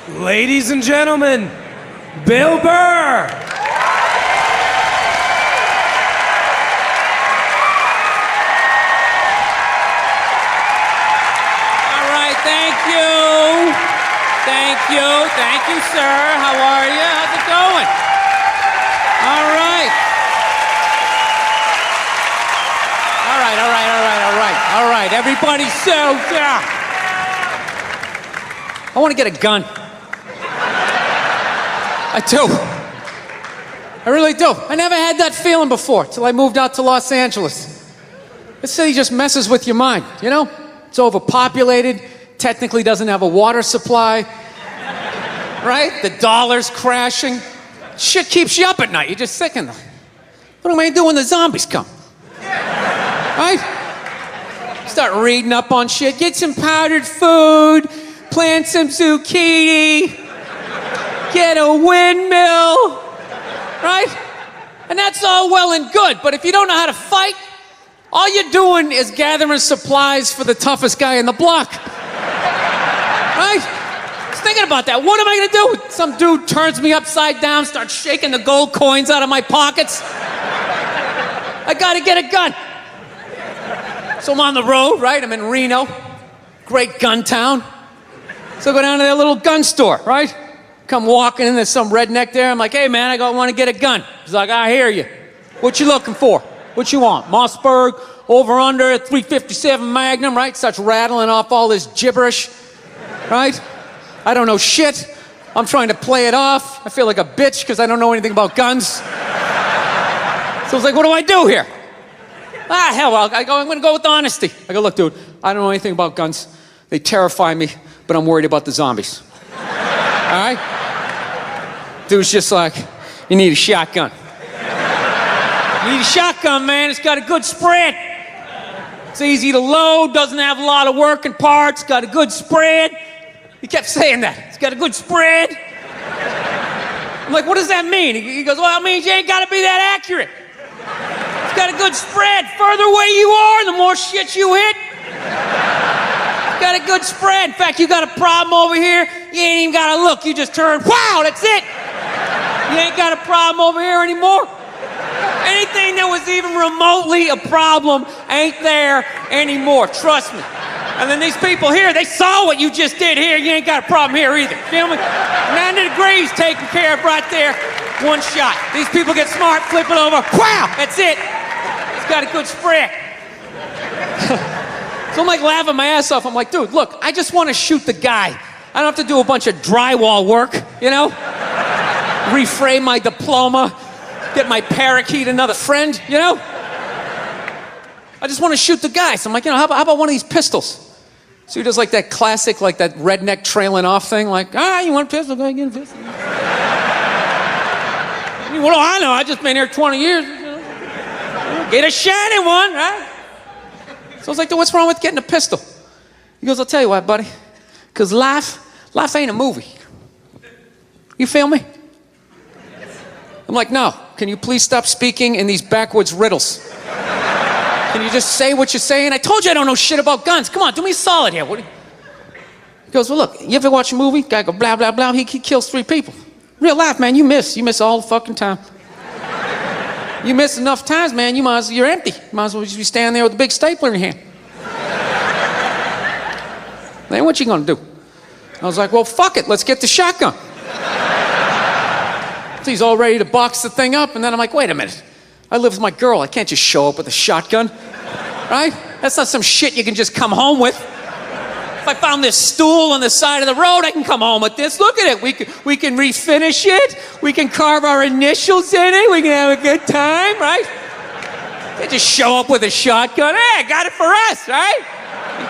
Ladies and gentlemen, Bill Burr. Thank you, sir. How are you? How's it going? All right. Everybody settle down. I want to get a gun. I do. I really do. I never had that feeling before till I moved out to Los Angeles. This city just messes with your mind, you know? It's overpopulated, technically doesn't have a water supply. Right? The dollar's crashing. Shit keeps you up at night. You're just thinking, what am I gonna do when the zombies come? Right? Start reading up on shit. Get some powdered food. Plant some zucchini. Get a windmill. Right? And that's all well and good. But if you don't know how to fight, all you're doing is gathering supplies for the toughest guy in the block. Right? Thinking about that. What am I gonna do? Some dude turns me upside down, starts shaking the gold coins out of my pockets. I gotta get a gun. So I'm on the road, right? I'm in Reno, great gun town. So I go down to their little gun store, right? Come walking in, there's some redneck there. I'm like, hey man, I want to get a gun. He's like, I hear you. What you looking for? What you want? Mossberg, over under, 357 Magnum, right? Starts rattling off all this gibberish, right? I don't know shit. I'm trying to play it off. I feel like a bitch because I don't know anything about guns. So I was like, what do I do here? Hell, I'm going to go with honesty. I go, look, dude, I don't know anything about guns. They terrify me, but I'm worried about the zombies. All right? Dude's just like, you need a shotgun. You need a shotgun, man. It's got a good spread. It's easy to load, doesn't have a lot of working parts, got a good spread. He kept saying that. It's got a good spread. I'm like, what does that mean? He goes, well, it means you ain't got to be that accurate. It's got a good spread. Further away you are, the more shit you hit. It's got a good spread. In fact, you got a problem over here, you ain't even got to look. You just turn, wow, that's it. You ain't got a problem over here anymore. Anything that was even remotely a problem ain't there anymore. Trust me. And then these people here, they saw what you just did here. You ain't got a problem here either. Feel me? 90 degrees taken care of right there. One shot. These people get smart, flip it over. Wow, that's it. It's got a good spread. So I'm like laughing my ass off. I'm like, dude, look, I just want to shoot the guy. I don't have to do a bunch of drywall work, you know? Reframe my diploma, get my parakeet another friend, you know? I just want to shoot the guy. So I'm like, you know, how about one of these pistols? So he does like that classic, like that redneck trailing off thing, like, you want a pistol? Go ahead, get a pistol. What do I know? I just been here 20 years. You know? Get a shiny one, right? So I was like, what's wrong with getting a pistol? He goes, I'll tell you what, buddy. Because life ain't a movie. You feel me? I'm like, no. Can you please stop speaking in these backwoods riddles? Can you just say what you're saying? I told you I don't know shit about guns. Come on, do me a solid here. He goes, well, look, you ever watch a movie? Guy go, blah, blah, blah. He kills 3 people. Real life, man, you miss all the fucking time. You miss enough times, man, you're empty. You might as well just be standing there with a big stapler in your hand. Then what you gonna do? I was like, well, fuck it, let's get the shotgun. So he's all ready to box the thing up, and then I'm like, wait a minute. I live with my girl, I can't just show up with a shotgun, right? That's not some shit you can just come home with. If I found this stool on the side of the road, I can come home with this. Look at it, we can refinish it, we can carve our initials in it, we can have a good time, right? Can't just show up with a shotgun. Hey, I got it for us, right?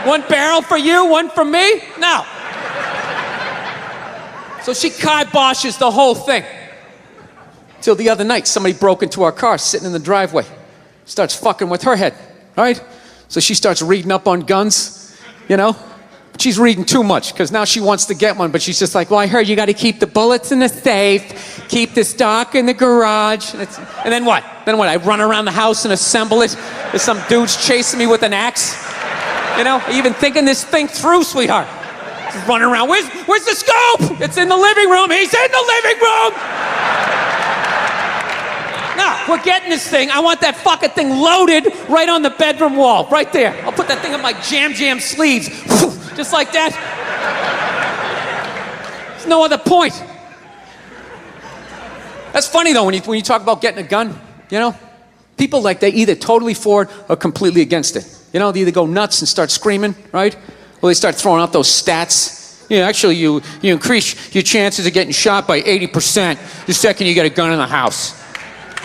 One barrel for you, one for me? No. So she kiboshes the whole thing. Till the other night, somebody broke into our car sitting in the driveway. Starts fucking with her head, right? So she starts reading up on guns, you know? She's reading too much, because now she wants to get one, but she's just like, well, I heard you got to keep the bullets in the safe, keep the stock in the garage. And then what? I run around the house and assemble it. There's some dudes chasing me with an axe. You know, even thinking this thing through, sweetheart. Just running around. Where's the scope? It's in the living room. He's in the living room. No, we're getting this thing. I want that fucking thing loaded right on the bedroom wall, right there. I'll put that thing on my jam sleeves, just like that. There's no other point. That's funny though when you talk about getting a gun, you know? People like they either totally for it or completely against it. You know, they either go nuts and start screaming, right? Or they start throwing out those stats. Yeah, actually you increase your chances of getting shot by 80% the second you get a gun in the house.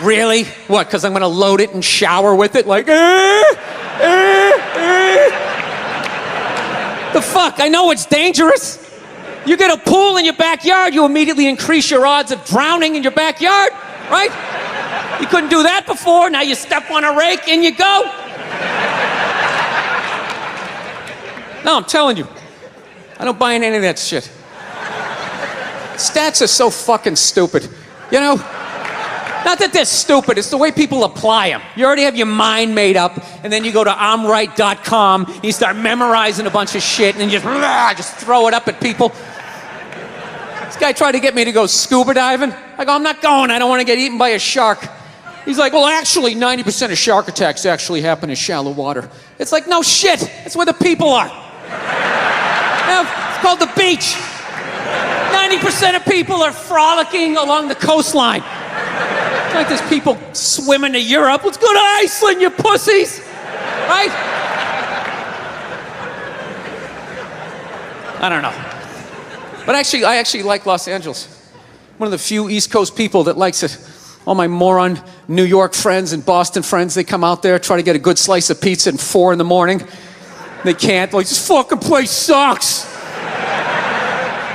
Really? What, because I'm gonna load it and shower with it? Like, The fuck, I know it's dangerous. You get a pool in your backyard, you immediately increase your odds of drowning in your backyard, right? You couldn't do that before, now you step on a rake and you go. No, I'm telling you, I don't buy into any of that shit. Stats are so fucking stupid, you know? Not that they're stupid, it's the way people apply them. You already have your mind made up, and then you go to I'mRight.com, and you start memorizing a bunch of shit, and then just throw it up at people. This guy tried to get me to go scuba diving. I go, I'm not going, I don't want to get eaten by a shark. He's like, well, actually, 90% of shark attacks actually happen in shallow water. It's like, no shit, it's where the people are. It's called the beach. 90% of people are frolicking along the coastline. It's like there's people swimming to Europe. Let's go to Iceland, you pussies! Right? I don't know. But actually, I actually like Los Angeles. One of the few East Coast people that likes it. All my moron New York friends and Boston friends, they come out there, try to get a good slice of pizza at 4 in the morning. They can't. Like, this fucking place sucks.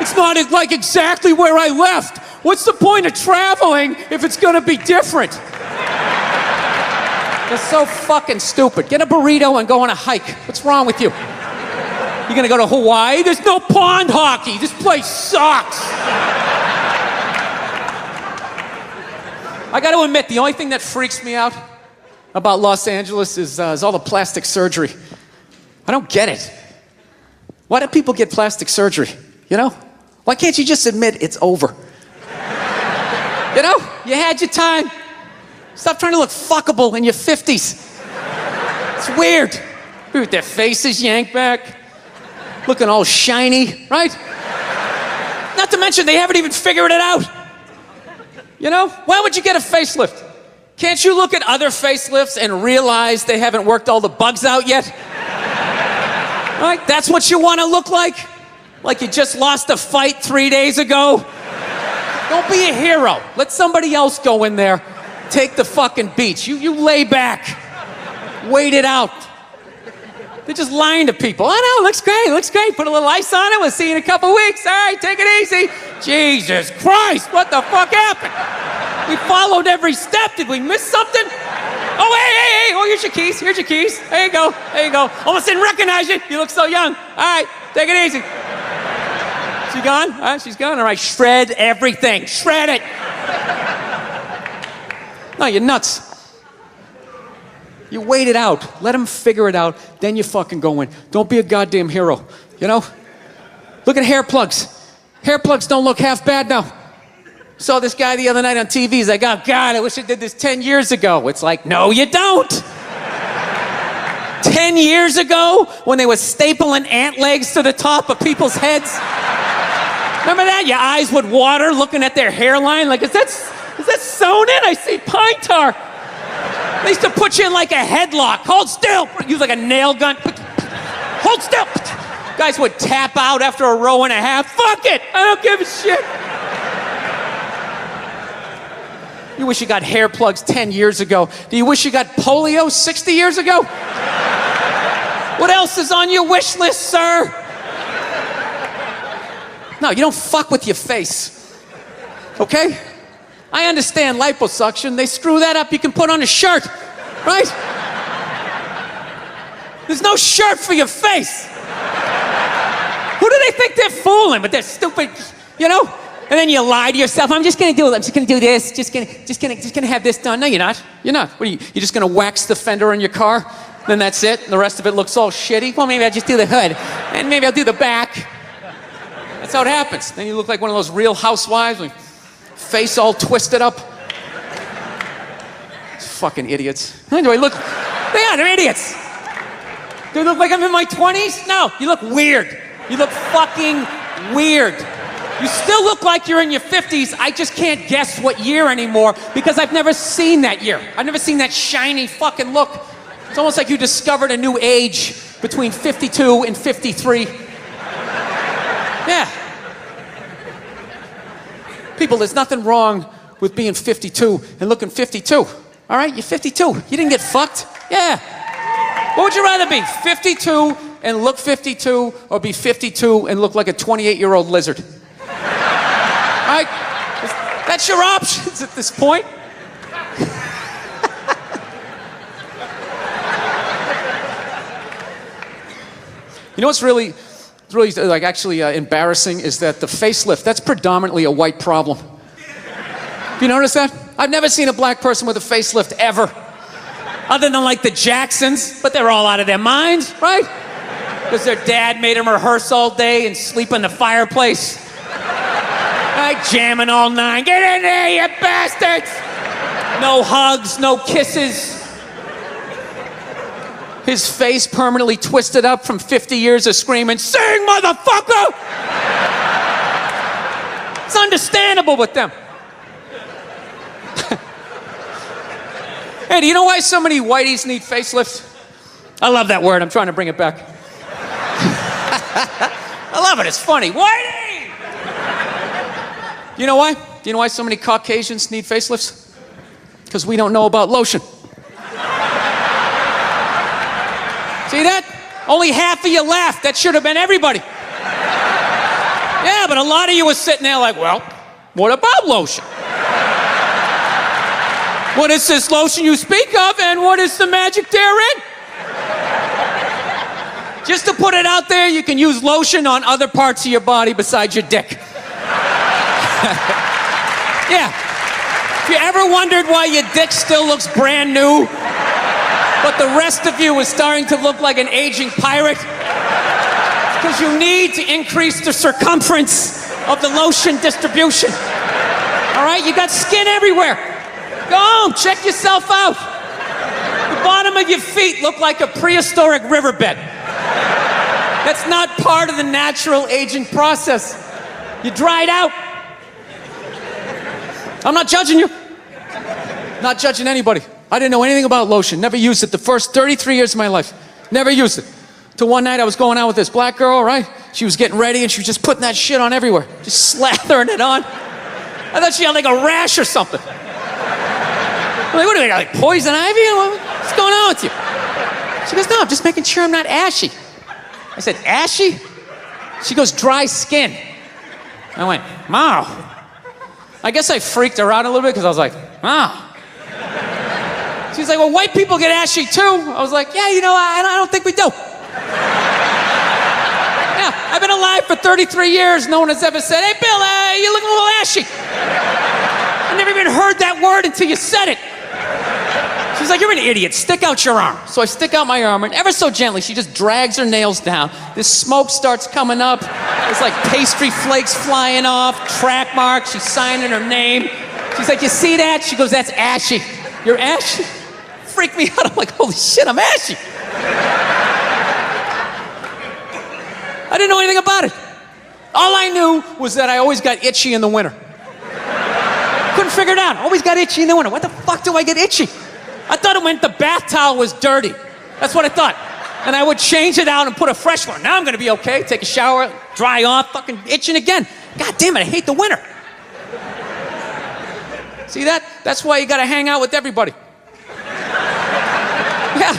It's not like exactly where I left. What's the point of traveling if it's gonna be different? They're so fucking stupid. Get a burrito and go on a hike. What's wrong with you? You're gonna go to Hawaii? There's no pond hockey. This place sucks. I gotta admit, the only thing that freaks me out about Los Angeles is all the plastic surgery. I don't get it. Why do people get plastic surgery? You know? Why can't you just admit it's over? You know? You had your time. Stop trying to look fuckable in your 50s. It's weird. With their faces yanked back, looking all shiny, right? Not to mention they haven't even figured it out. You know? Why would you get a facelift? Can't you look at other facelifts and realize they haven't worked all the bugs out yet? Right? That's what you want to look like? Like you just lost a fight 3 days ago? Don't be a hero. Let somebody else go in there. Take the fucking beach. You lay back. Wait it out. They're just lying to people. I know, looks great. Put a little ice on it. We'll see you in a couple weeks. All right, take it easy. Jesus Christ, what the fuck happened? We followed every step. Did we miss something? Oh, hey. Oh, here's your keys. There you go. Almost didn't recognize you. You look so young. All right, take it easy. She gone? All right, she's gone. All right, shred everything. Shred it. No, you're nuts. You wait it out. Let them figure it out. Then you fucking go in. Don't be a goddamn hero. You know? Look at hair plugs. Hair plugs don't look half bad now. Saw this guy the other night on TV. He's like, oh, God, I wish I did this 10 years ago. It's like, no, you don't. 10 years ago, when they were stapling ant legs to the top of people's heads. Remember that? Your eyes would water looking at their hairline. Like, is that sewn in? I see pine tar. They used to put you in like a headlock. Hold still. Use like a nail gun. Hold still. Guys would tap out after a row and a half. Fuck it. I don't give a shit. You wish you got hair plugs 10 years ago. Do you wish you got polio 60 years ago? What else is on your wish list, sir? No, you don't fuck with your face. Okay? I understand liposuction. They screw that up. You can put on a shirt, right? There's no shirt for your face. Who do they think they're fooling with their stupid, you know? And then you lie to yourself. I'm just gonna do it. I'm just gonna do this. Just gonna have this done. No, you're not. You're not. What are you? You're just gonna wax the fender on your car? Then that's it. And the rest of it looks all shitty. Well, maybe I'll just do the hood, and maybe I'll do the back. That's how it happens. Then you look like one of those Real Housewives, with face all twisted up. Fucking idiots. Do I look? Yeah, they're idiots. Do I look like I'm in my 20s? No, you look weird. You look fucking weird. You still look like you're in your 50s. I just can't guess what year anymore because I've never seen that year. I've never seen that shiny fucking look. It's almost like you discovered a new age between 52 and 53. Yeah. People, there's nothing wrong with being 52 and looking 52. All right, you're 52. You didn't get fucked. Yeah. What would you rather be, 52 and look 52, or be 52 and look like a 28-year-old lizard? All right? That's your options at this point. You know what's really like actually embarrassing is that the facelift, that's predominantly a white problem. Have you noticed that? I've never seen a black person with a facelift ever. Other than like the Jacksons, but they're all out of their minds, right? Because their dad made them rehearse all day and sleep in the fireplace. Right, jamming all night. Get in there, you bastards! No hugs, no kisses. His face permanently twisted up from 50 years of screaming, "Sing, motherfucker!" It's understandable with them. Hey, do you know why so many whiteys need facelifts? I love that word. I'm trying to bring it back. I love it. It's funny. Whitey! You know why? Do you know why so many Caucasians need facelifts? Because we don't know about lotion. See that? Only half of you laughed. That should have been everybody. Yeah, but a lot of you were sitting there like, well, what about lotion? What is this lotion you speak of, and what is the magic therein? Just to put it out there, you can use lotion on other parts of your body besides your dick. Yeah. If you ever wondered why your dick still looks brand new, but the rest of you is starting to look like an aging pirate, because you need to increase the circumference of the lotion distribution. All right? You got skin everywhere. Go home, check yourself out. The bottom of your feet look like a prehistoric riverbed. That's not part of the natural aging process. You dried out. I'm not judging you. Not judging anybody. I didn't know anything about lotion. Never used it the first 33 years of my life. Never used it. Till one night I was going out with this black girl, right? She was getting ready and she was just putting that shit on everywhere. Just slathering it on. I thought she had like a rash or something. I'm like, what do you got, like poison ivy? What's going on with you? She goes, no, I'm just making sure I'm not ashy. I said, ashy? She goes, dry skin. I went, wow. I guess I freaked her out a little bit because I was like, wow. She's like, well, white people get ashy too. I was like, yeah, you know, I don't think we do. Yeah, I've been alive for 33 years. No one has ever said, hey, Bill, you're looking a little ashy. I never even heard that word until you said it. She's like, you're an idiot. Stick out your arm. So I stick out my arm, and ever so gently, she just drags her nails down. This smoke starts coming up. There's like pastry flakes flying off, track marks. She's signing her name. She's like, you see that? She goes, that's ashy. You're ashy? Freaked me out. I'm like, holy shit, I'm ashy. I didn't know anything about it. All I knew was that I always got itchy in the winter. Couldn't figure it out. Always got itchy in the winter. What the fuck do I get itchy? I thought it meant the bath towel was dirty. That's what I thought. And I would change it out and put a fresh one. Now I'm gonna be okay. Take a shower, dry off, fucking itching again. God damn it, I hate the winter. See that? That's why you gotta hang out with everybody. Yeah.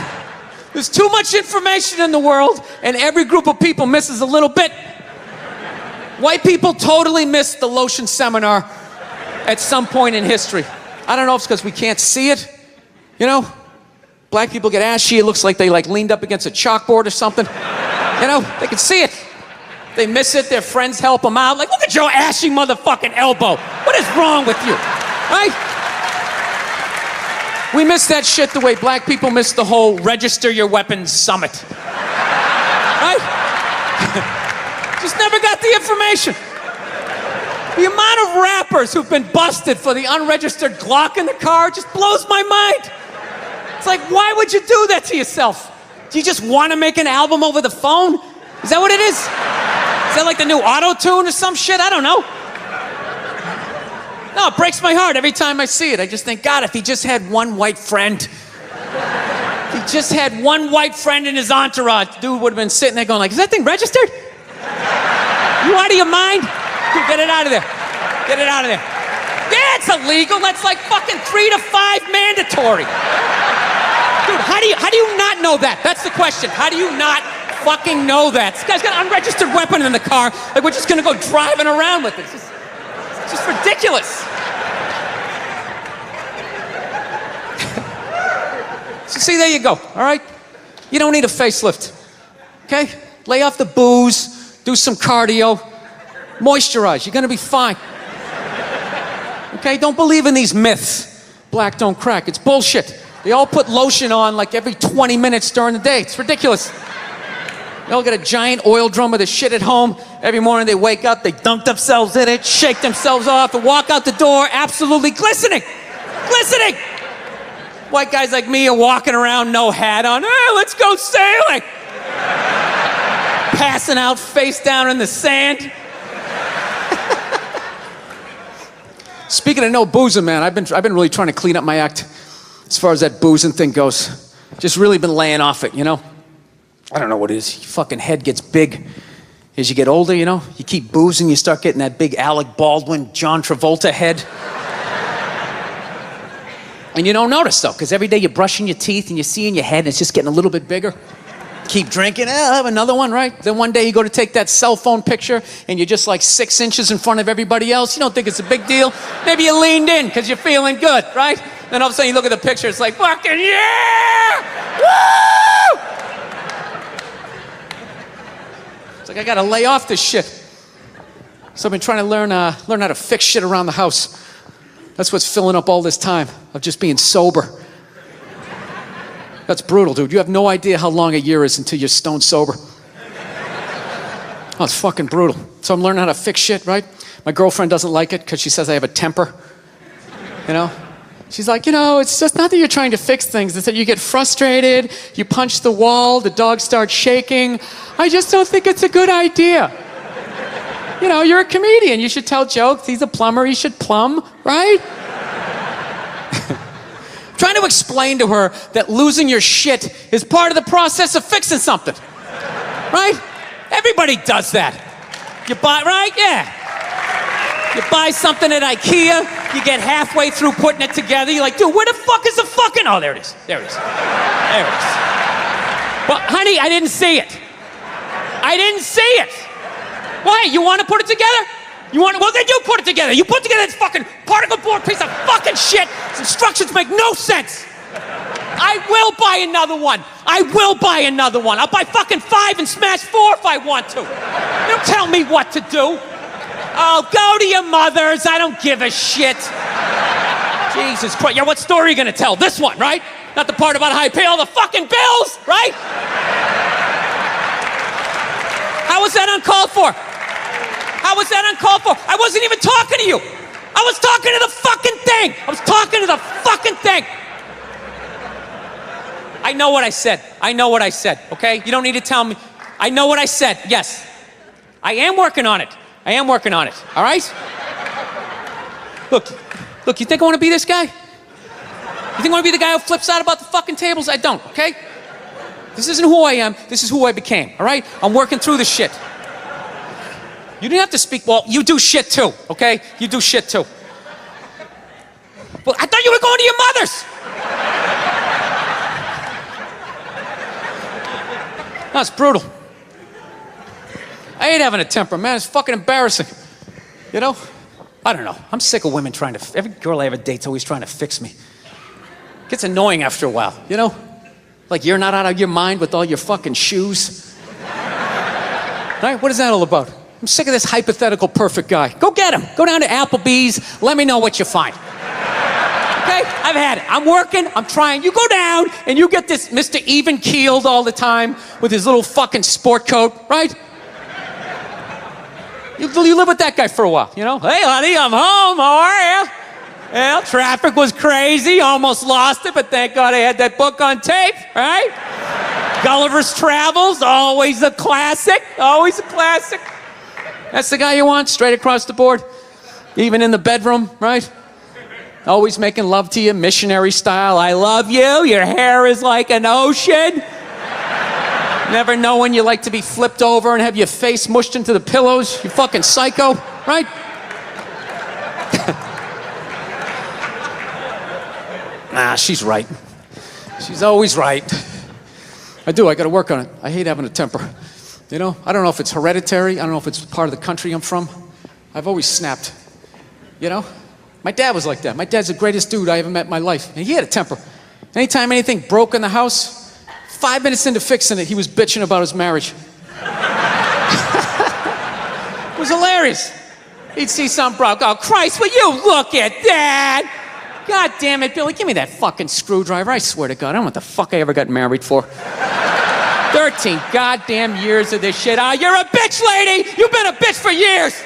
There's too much information in the world, and every group of people misses a little bit. White people totally missed the lotion seminar at some point in history. I don't know if it's because we can't see it. You know, black people get ashy. It looks like they like leaned up against a chalkboard or something. You know, they can see it. They miss it. Their friends help them out. Like, look at your ashy motherfucking elbow. What is wrong with you? Right? We miss that shit the way black people miss the whole register your weapons summit. Right? Just never got the information. The amount of rappers who've been busted for the unregistered Glock in the car just blows my mind. It's like, why would you do that to yourself? Do you just want to make an album over the phone? Is that what it is? Is that like the new auto-tune or some shit? I don't know. No, it breaks my heart every time I see it. I just think, God, if he just had one white friend. If he just had one white friend in his entourage, dude would have been sitting there going like, is that thing registered? You out of your mind? Dude, get it out of there. Get it out of there. Yeah, it's illegal. That's like fucking 3 to 5 mandatory. Dude, how do you not know that? That's the question. How do you not fucking know that? This guy's got an unregistered weapon in the car. Like, we're just gonna go driving around with it. It's just ridiculous. So see, there you go, all right? You don't need a facelift, okay? Lay off the booze, do some cardio, moisturize, you're gonna be fine. Okay, don't believe in these myths. Black don't crack, it's bullshit. They all put lotion on like every 20 minutes during the day. It's ridiculous. They all got a giant oil drum of this shit at home. Every morning they wake up, they dunk themselves in it, shake themselves off, and walk out the door absolutely glistening. Glistening! White guys like me are walking around, no hat on. Hey, let's go sailing! Passing out face down in the sand. Speaking of no boozing, man, I've been really trying to clean up my act as far as that boozing thing goes. Just really been laying off it, you know? I don't know what it is. Your fucking head gets big as you get older, you know? You keep boozing, you start getting that big Alec Baldwin, John Travolta head. And you don't notice, though, because every day you're brushing your teeth and you see in your head and it's just getting a little bit bigger. Keep drinking, I'll have another one, right? Then one day you go to take that cell phone picture and you're just like 6 inches in front of everybody else. You don't think it's a big deal. Maybe you leaned in because you're feeling good, right? Then all of a sudden you look at the picture, it's like, fucking yeah! Woo! It's like, I gotta lay off this shit. So I've been trying to learn how to fix shit around the house. That's what's filling up all this time of just being sober. That's brutal, dude. You have no idea how long a year is until you're stone sober. Oh, it's fucking brutal. So I'm learning how to fix shit, right? My girlfriend doesn't like it because she says I have a temper. You know? She's like, you know, it's just not that you're trying to fix things. It's that you get frustrated, you punch the wall, the dog starts shaking. I just don't think it's a good idea. You know, you're a comedian. You should tell jokes. He's a plumber. He should plumb, right? Trying to explain to her that losing your shit is part of the process of fixing something. Right? Everybody does that. You buy, right? Yeah. You buy something at IKEA, you get halfway through putting it together, you're like, dude, where the fuck is the fucking... Oh, there it is. There it is. There it is. But, honey, I didn't see it. I didn't see it. Why? You want to put it together? You want to... Well, then you put it together. You put together this fucking particle board piece of fucking shit. Its instructions make no sense. I will buy another one. I will buy another one. I'll buy fucking 5 and smash 4 if I want to. Don't tell me what to do. Oh, go to your mother's. I don't give a shit. Jesus Christ. Yeah, what story are you going to tell? This one, right? Not the part about how I pay all the fucking bills, right? How was that uncalled for? How was that uncalled for? I wasn't even talking to you. I was talking to the fucking thing. I was talking to the fucking thing. I know what I said. I know what I said, okay? You don't need to tell me. I know what I said, yes. I am working on it. I am working on it, all right? Look, you think I want to be this guy? You think I want to be the guy who flips out about the fucking tables? I don't, okay? This isn't who I am. This is who I became, all right? I'm working through this shit. You didn't have to speak. Well, you do shit too, okay? You do shit too. Well, I thought you were going to your mother's. That's brutal. I hate having a temper, man. It's fucking embarrassing. You know? I don't know. I'm sick of women trying to... Every girl I ever date's always trying to fix me. It gets annoying after a while, you know? Like you're not out of your mind with all your fucking shoes. Right? What is that all about? I'm sick of this hypothetical perfect guy. Go get him. Go down to Applebee's. Let me know what you find. Okay? I've had it. I'm working. I'm trying. You go down and you get this Mr. Even-keeled all the time with his little fucking sport coat, right? You live with that guy for a while, you know? Hey, honey, I'm home. How are you? Well, traffic was crazy. Almost lost it, but thank God I had that book on tape, right? Gulliver's Travels, always a classic. Always a classic. That's the guy you want, straight across the board. Even in the bedroom, right? Always making love to you, missionary style. I love you. Your hair is like an ocean. Never know when you like to be flipped over and have your face mushed into the pillows. You fucking psycho, right? Nah, she's right. She's always right. I gotta work on it. I hate having a temper. You know, I don't know if it's hereditary. I don't know if it's part of the country I'm from. I've always snapped. You know? My dad was like that. My dad's the greatest dude I ever met in my life. And he had a temper. Anytime anything broke in the house, 5 minutes into fixing it, he was bitching about his marriage. It was hilarious. He'd see something broke. Oh, Christ, will you look at that? God damn it, Billy, give me that fucking screwdriver. I swear to God, I don't know what the fuck I ever got married for. 13 goddamn years of this shit. You're a bitch, lady! You've been a bitch for years!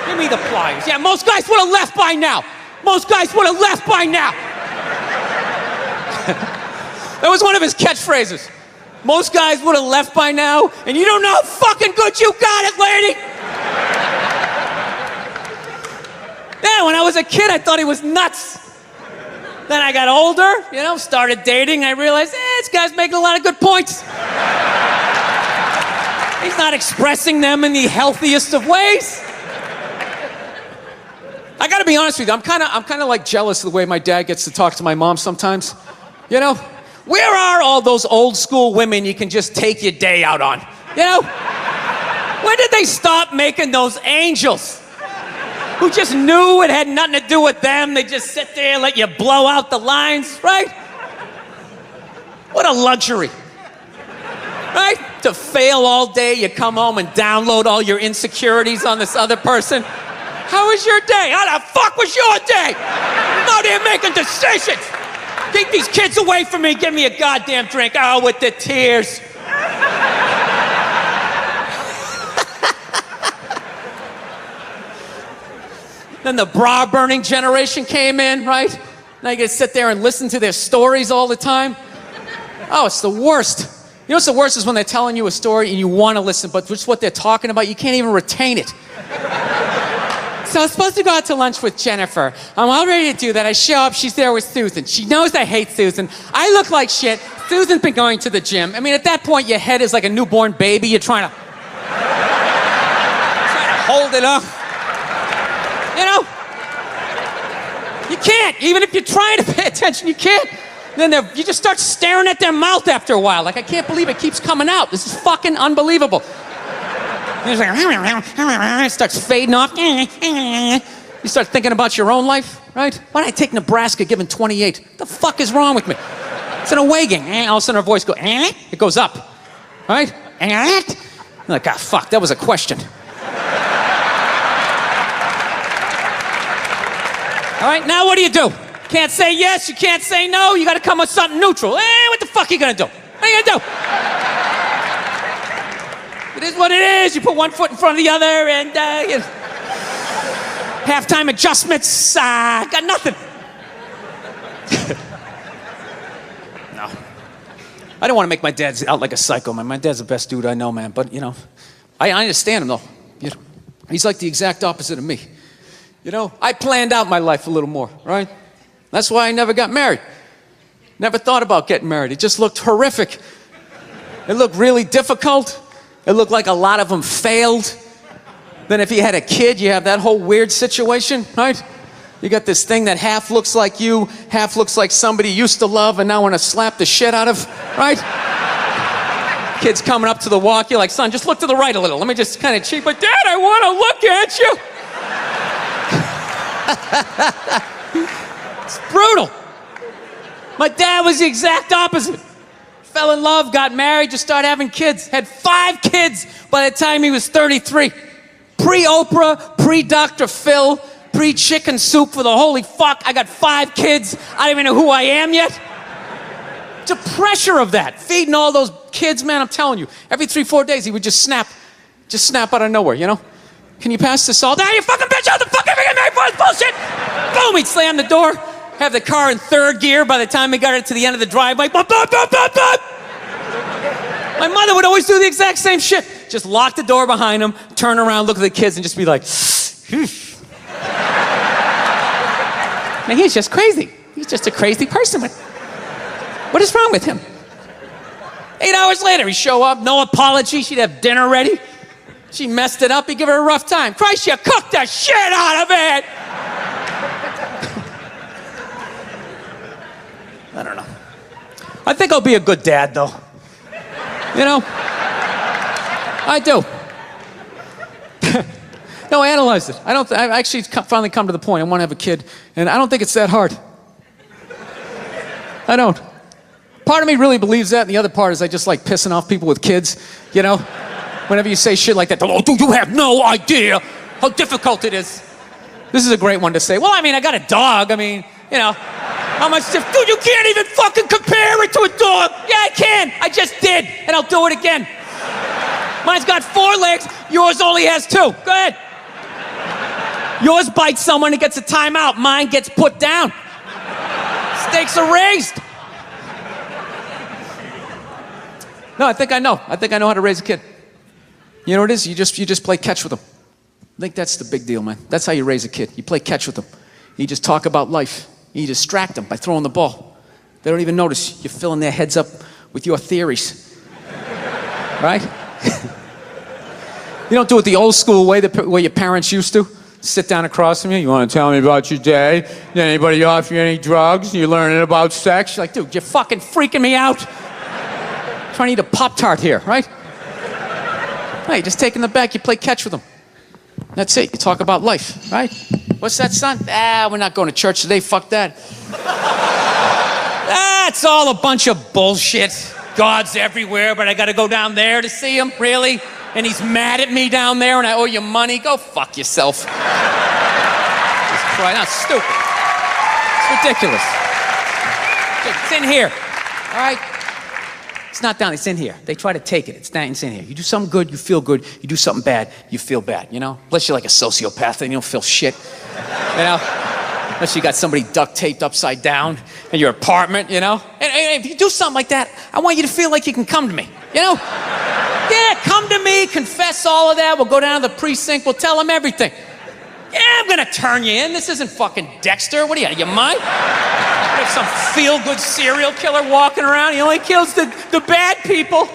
Give me the pliers. Yeah, most guys would have left by now. Most guys would have left by now. That was one of his catchphrases. Most guys would have left by now, and you don't know how fucking good you got it, lady! Yeah, when I was a kid, I thought he was nuts. Then I got older, you know, started dating. I realized, this guy's making a lot of good points. He's not expressing them in the healthiest of ways. I gotta be honest with you, I'm kind of like jealous of the way my dad gets to talk to my mom sometimes. You know, where are all those old school women you can just take your day out on? You know, when did they stop making those angels? Who just knew it had nothing to do with them. They just sit there and let you blow out the lines, right? What a luxury, right? To fail all day, you come home and download all your insecurities on this other person. How was your day? How the fuck was your day? I'm out here making decisions. Keep these kids away from me. Give me a goddamn drink. Oh, with the tears. Then the bra-burning generation came in, right? Now you gotta sit there and listen to their stories all the time. Oh, it's the worst. You know what's the worst is when they're telling you a story and you want to listen, but just what they're talking about, you can't even retain it. So I was supposed to go out to lunch with Jennifer. I'm all ready to do that. I show up, she's there with Susan. She knows I hate Susan. I look like shit. Susan's been going to the gym. I mean, at that point, your head is like a newborn baby. You're trying to hold it up. You know? You can't. Even if you're trying to pay attention, you can't. Then you just start staring at their mouth after a while. Like, I can't believe it keeps coming out. This is fucking unbelievable. It's like, it starts fading off. You start thinking about your own life, right? Why did I take Nebraska given 28? What the fuck is wrong with me? It's an away game. All of a sudden her voice goes, it goes up, right? You're like, ah, fuck, that was a question. All right, now what do? Can't say yes, you can't say no, you gotta come with something neutral. What the fuck are you gonna do? What are you gonna do? It is what it is. You put one foot in front of the other and, you know, halftime adjustments, got nothing. No. I don't want to make my dad out like a psycho, man. My dad's the best dude I know, man. But, you know, I understand him, though. You know, he's like the exact opposite of me. You know, I planned out my life a little more, right? That's why I never got married. Never thought about getting married. It just looked horrific. It looked really difficult. It looked like a lot of them failed. Then if you had a kid, you have that whole weird situation, right? You got this thing that half looks like you, half looks like somebody you used to love and now want to slap the shit out of, right? Kid's coming up to the walk, you're like, son, just look to the right a little. Let me just kind of cheat, but Dad, I want to look at you. It's brutal. My dad was the exact opposite. Fell in love, got married, just started having kids. Had 5 kids by the time he was 33. Pre-Oprah, pre-Dr. Phil, pre-chicken soup for the holy fuck. I got 5 kids. I don't even know who I am yet. The pressure of that, feeding all those kids, man, I'm telling you. Every 3-4 days, he would just snap out of nowhere, you know? Can you pass the salt? Ah, you fucking bitch, out the fucking bullshit! Boom, he'd slam the door, have the car in third gear by the time we got it to the end of the driveway. Bop, bop, bop, bop, bop. My mother would always do the exact same shit. Just lock the door behind him, turn around, look at the kids, and just be like, Man, he's just crazy. He's just a crazy person. What is wrong with him? 8 hours later, he'd show up, no apology. She'd have dinner ready. She messed it up. He'd give her a rough time. Christ, you cooked the shit out of it! I don't know. I think I'll be a good dad, though. You know? I do. No, I analyzed it. I actually finally come to the point. I want to have a kid, and I don't think it's that hard. I don't. Part of me really believes that, and the other part is I just like pissing off people with kids, you know? Whenever you say shit like that, oh, dude, you have no idea how difficult it is. This is a great one to say. Well, I mean, I got a dog. I mean, you know, how much, dude, you can't even fucking compare it to a dog. Yeah, I can. I just did, and I'll do it again. Mine's got 4 legs. Yours only has 2. Go ahead. Yours bites someone and gets a timeout. Mine gets put down. Stakes are raised. No, I think I know. I think I know how to raise a kid. You know what it is? You just play catch with them. I think that's the big deal, man. That's how you raise a kid. You play catch with them. You just talk about life. You distract them by throwing the ball. They don't even notice. You're filling their heads up with your theories. Right? You don't do it the old school way, the way your parents used to. Sit down across from you. You want to tell me about your day? Did anybody offer you any drugs? You learning about sex? You're like, dude, you're fucking freaking me out. I'm trying to eat a Pop-Tart here, right? Hey, just take in the back, you play catch with them. That's it. You talk about life, right? What's that, son? We're not going to church today. Fuck that. That's all a bunch of bullshit. God's everywhere, but I got to go down there to see him? Really? And he's mad at me down there and I owe you money? Go fuck yourself. Just try. That's stupid. It's ridiculous. It's in here, all right? It's not down, it's in here. They try to take it. It's in here. You do something good, you feel good. You do something bad, you feel bad, you know? Unless you're like a sociopath and you don't feel shit, you know? Unless you got somebody duct taped upside down in your apartment, you know? And if you do something like that, I want you to feel like you can come to me, you know? Yeah, come to me, confess all of that. We'll go down to the precinct, we'll tell them everything. Yeah, I'm gonna turn you in. This isn't fucking Dexter. What are you, out of your mind? There's some feel-good serial killer walking around. He only kills the bad people.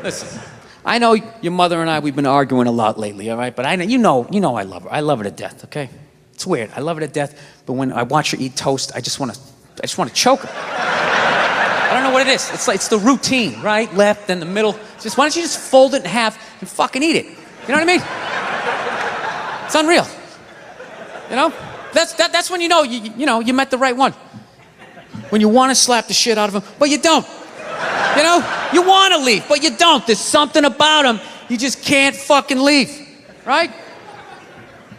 Listen, I know your mother and I, we've been arguing a lot lately, all right? But I know, you know I love her. I love her to death, okay? It's weird. I love her to death, but when I watch her eat toast, I just want to choke her. I don't know what it is. It's the routine, right? Left, then the middle. Just why don't you just fold it in half and fucking eat it? You know what I mean? It's unreal. You know? That's when you know you met the right one. When you want to slap the shit out of him, but you don't. You know? You want to leave, but you don't. There's something about him you just can't fucking leave, right?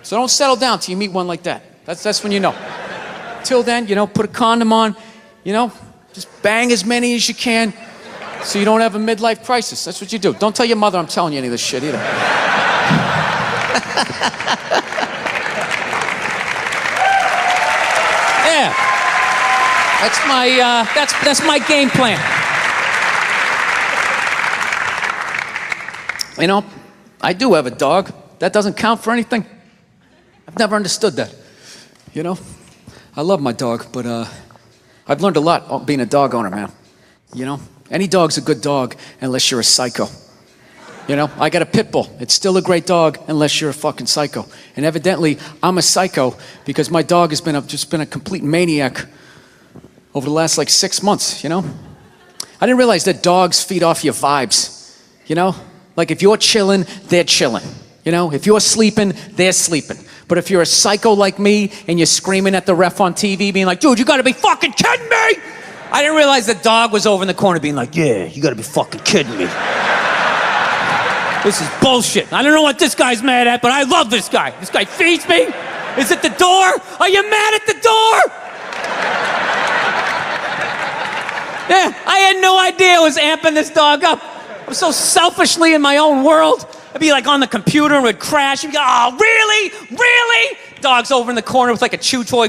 So don't settle down till you meet one like that. That's when you know. Till then, you know, put a condom on, you know, just bang as many as you can so you don't have a midlife crisis. That's what you do. Don't tell your mother I'm telling you any of this shit either. Yeah. That's my game plan. You know, I do have a dog. That doesn't count for anything. I've never understood that. You know? I love my dog, but I've learned a lot being a dog owner, man. You know? Any dog's a good dog unless you're a psycho. You know? I got a pit bull. It's still a great dog unless you're a fucking psycho. And evidently, I'm a psycho because my dog has just been a complete maniac over the last, 6 months, you know? I didn't realize that dogs feed off your vibes, you know? Like, if you're chilling, they're chilling. You know? If you're sleeping, they're sleeping. But if you're a psycho like me and you're screaming at the ref on TV being like, dude, you gotta be fucking kidding me! I didn't realize the dog was over in the corner being like, yeah, you gotta be fucking kidding me. This is bullshit. I don't know what this guy's mad at, but I love this guy. This guy feeds me. Is it the door? Are you mad at the door? Yeah, I had no idea I was amping this dog up. I was so selfishly in my own world. I'd be like on the computer and it would crash. You'd be like, oh, really? Really? Dog's over in the corner with like a chew toy.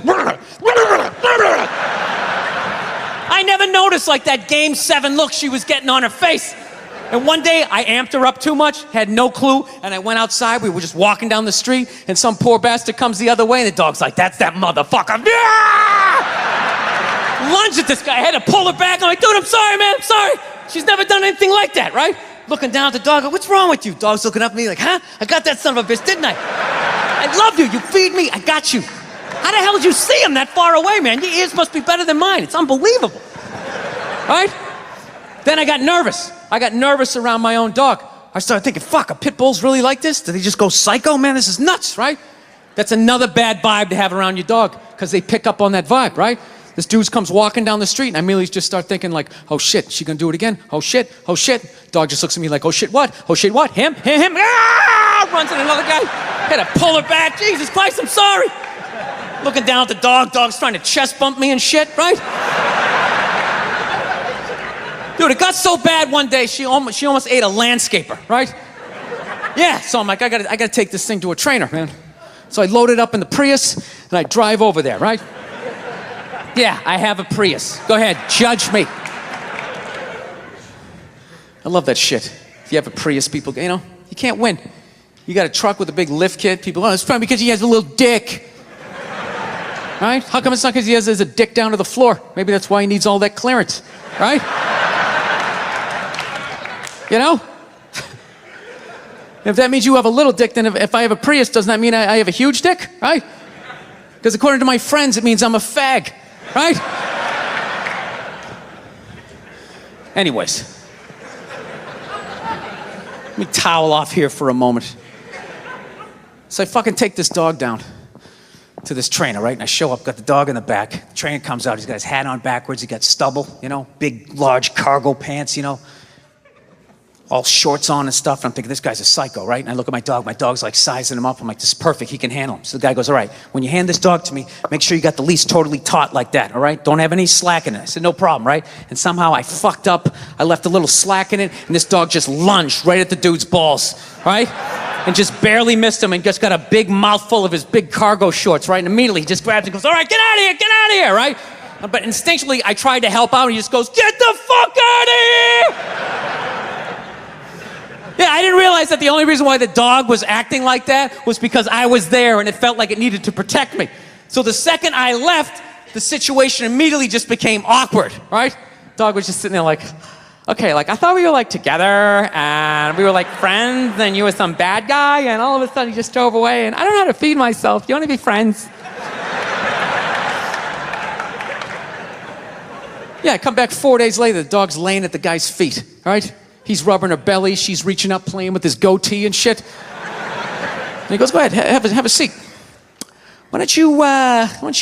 I never noticed like that Game 7 look she was getting on her face. And one day I amped her up too much, had no clue, and I went outside. We were just walking down the street, and some poor bastard comes the other way, and the dog's like, that's that motherfucker. Lunged at this guy. I had to pull her back. I'm like, dude, I'm sorry, man. I'm sorry. She's never done anything like that, right? Looking down at the dog, what's wrong with you? Dog's looking up at me like, huh? I got that son of a bitch, didn't I? I love you. You feed me. I got you. How the hell did you see him that far away, man? Your ears must be better than mine. It's unbelievable. Right? Then I got nervous. I got nervous around my own dog. I started thinking, fuck, are pit bulls really like this? Do they just go psycho? Man, this is nuts, right? That's another bad vibe to have around your dog because they pick up on that vibe, right? This dude comes walking down the street and I immediately just start thinking like, oh shit, she gonna do it again? Oh shit, oh shit. Dog just looks at me like, oh shit, what? Oh shit, what? Him? Ah! Runs at another guy. Had to pull her back. Jesus Christ, I'm sorry. Looking down at the dog. Dog's trying to chest bump me and shit, right? Dude, it got so bad one day, she almost ate a landscaper, right? Yeah, so I'm like, I gotta take this thing to a trainer, man. So I load it up in the Prius and I drive over there, right? Yeah, I have a Prius. Go ahead, judge me. I love that shit. If you have a Prius, people, you know, you can't win. You got a truck with a big lift kit, people, oh, it's probably because he has a little dick. Right? How come it's not because he has a dick down to the floor? Maybe that's why he needs all that clearance, right? You know? If that means you have a little dick, then if I have a Prius, doesn't that mean I have a huge dick, right? Because according to my friends, it means I'm a fag, right? Anyways. Let me towel off here for a moment. So I fucking take this dog down to this trainer, right? And I show up, got the dog in the back. The trainer comes out, he's got his hat on backwards, he got stubble, you know, big, large cargo pants, you know, all shorts on and stuff. And I'm thinking, this guy's a psycho, right? And I look at my dog's like sizing him up. I'm like, this is perfect, he can handle him. So the guy goes, all right, when you hand this dog to me, make sure you got the leash totally taut like that, all right? Don't have any slack in it. I said, no problem, right? And somehow I fucked up, I left a little slack in it, and this dog just lunged right at the dude's balls, right? And just barely missed him and just got a big mouthful of his big cargo shorts, right? And immediately he just grabs and goes, all right, get out of here, right? But instinctually, I tried to help out and he just goes, get the fuck out of here! Yeah, I didn't realize that the only reason why the dog was acting like that was because I was there and it felt like it needed to protect me. So the second I left, the situation immediately just became awkward, right? Dog was just sitting there like, okay, like I thought we were like together and we were like friends and you were some bad guy and all of a sudden you just drove away and I don't know how to feed myself. You want to be friends? Yeah, I come back 4 days later, the dog's laying at the guy's feet, all right? He's rubbing her belly, she's reaching up, playing with his goatee and shit. And he goes, go ahead, have a seat. Why don't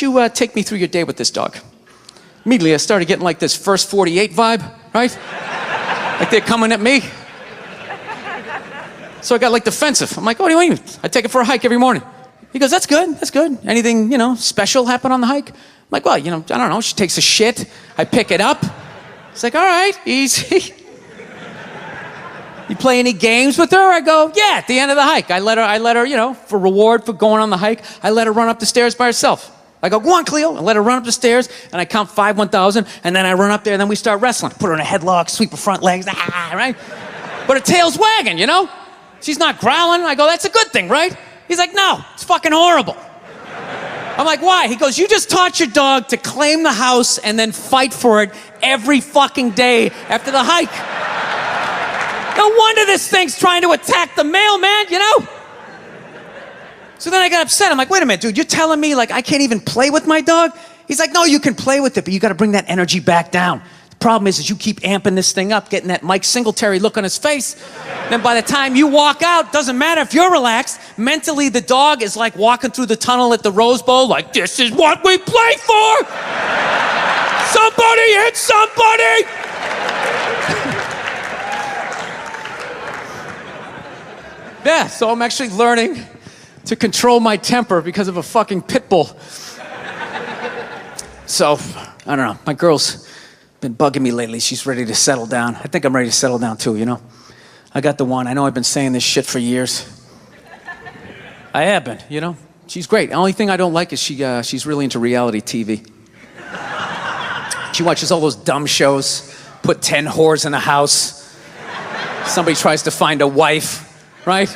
you take me through your day with this dog? Immediately I started getting like this First 48 vibe, right? Like they're coming at me. So I got like defensive. I'm like, oh, what do you mean? I take it for a hike every morning. He goes, that's good. Anything, you know, special happen on the hike? I'm like, well, you know, I don't know. She takes a shit. I pick it up. It's like, all right, easy. You play any games with her? I go, yeah, at the end of the hike. I let her, you know, for reward for going on the hike, I let her run up the stairs by herself. I go, go on, Cleo. I let her run up the stairs, and I count 5 1,000, and then I run up there, and then we start wrestling. Put her in a headlock, sweep her front legs, right? But her tail's wagging, you know? She's not growling. I go, that's a good thing, right? He's like, no, it's fucking horrible. I'm like, why? He goes, you just taught your dog to claim the house and then fight for it every fucking day after the hike. No wonder this thing's trying to attack the mailman, you know? So then I got upset. I'm like, wait a minute, dude, you're telling me like I can't even play with my dog? He's like, no, you can play with it, but you got to bring that energy back down. The problem is you keep amping this thing up, getting that Mike Singletary look on his face. Then by the time you walk out, doesn't matter if you're relaxed, mentally the dog is like walking through the tunnel at the Rose Bowl like, this is what we play for! Somebody hit somebody! Yeah, so I'm actually learning to control my temper because of a fucking pit bull. So, I don't know, my girl's been bugging me lately. She's ready to settle down. I think I'm ready to settle down too, you know? I got the one. I know I've been saying this shit for years. I have been, you know? She's great. The only thing I don't like is she's really into reality TV. She watches all those dumb shows, put 10 whores in a house. Somebody tries to find a wife, right?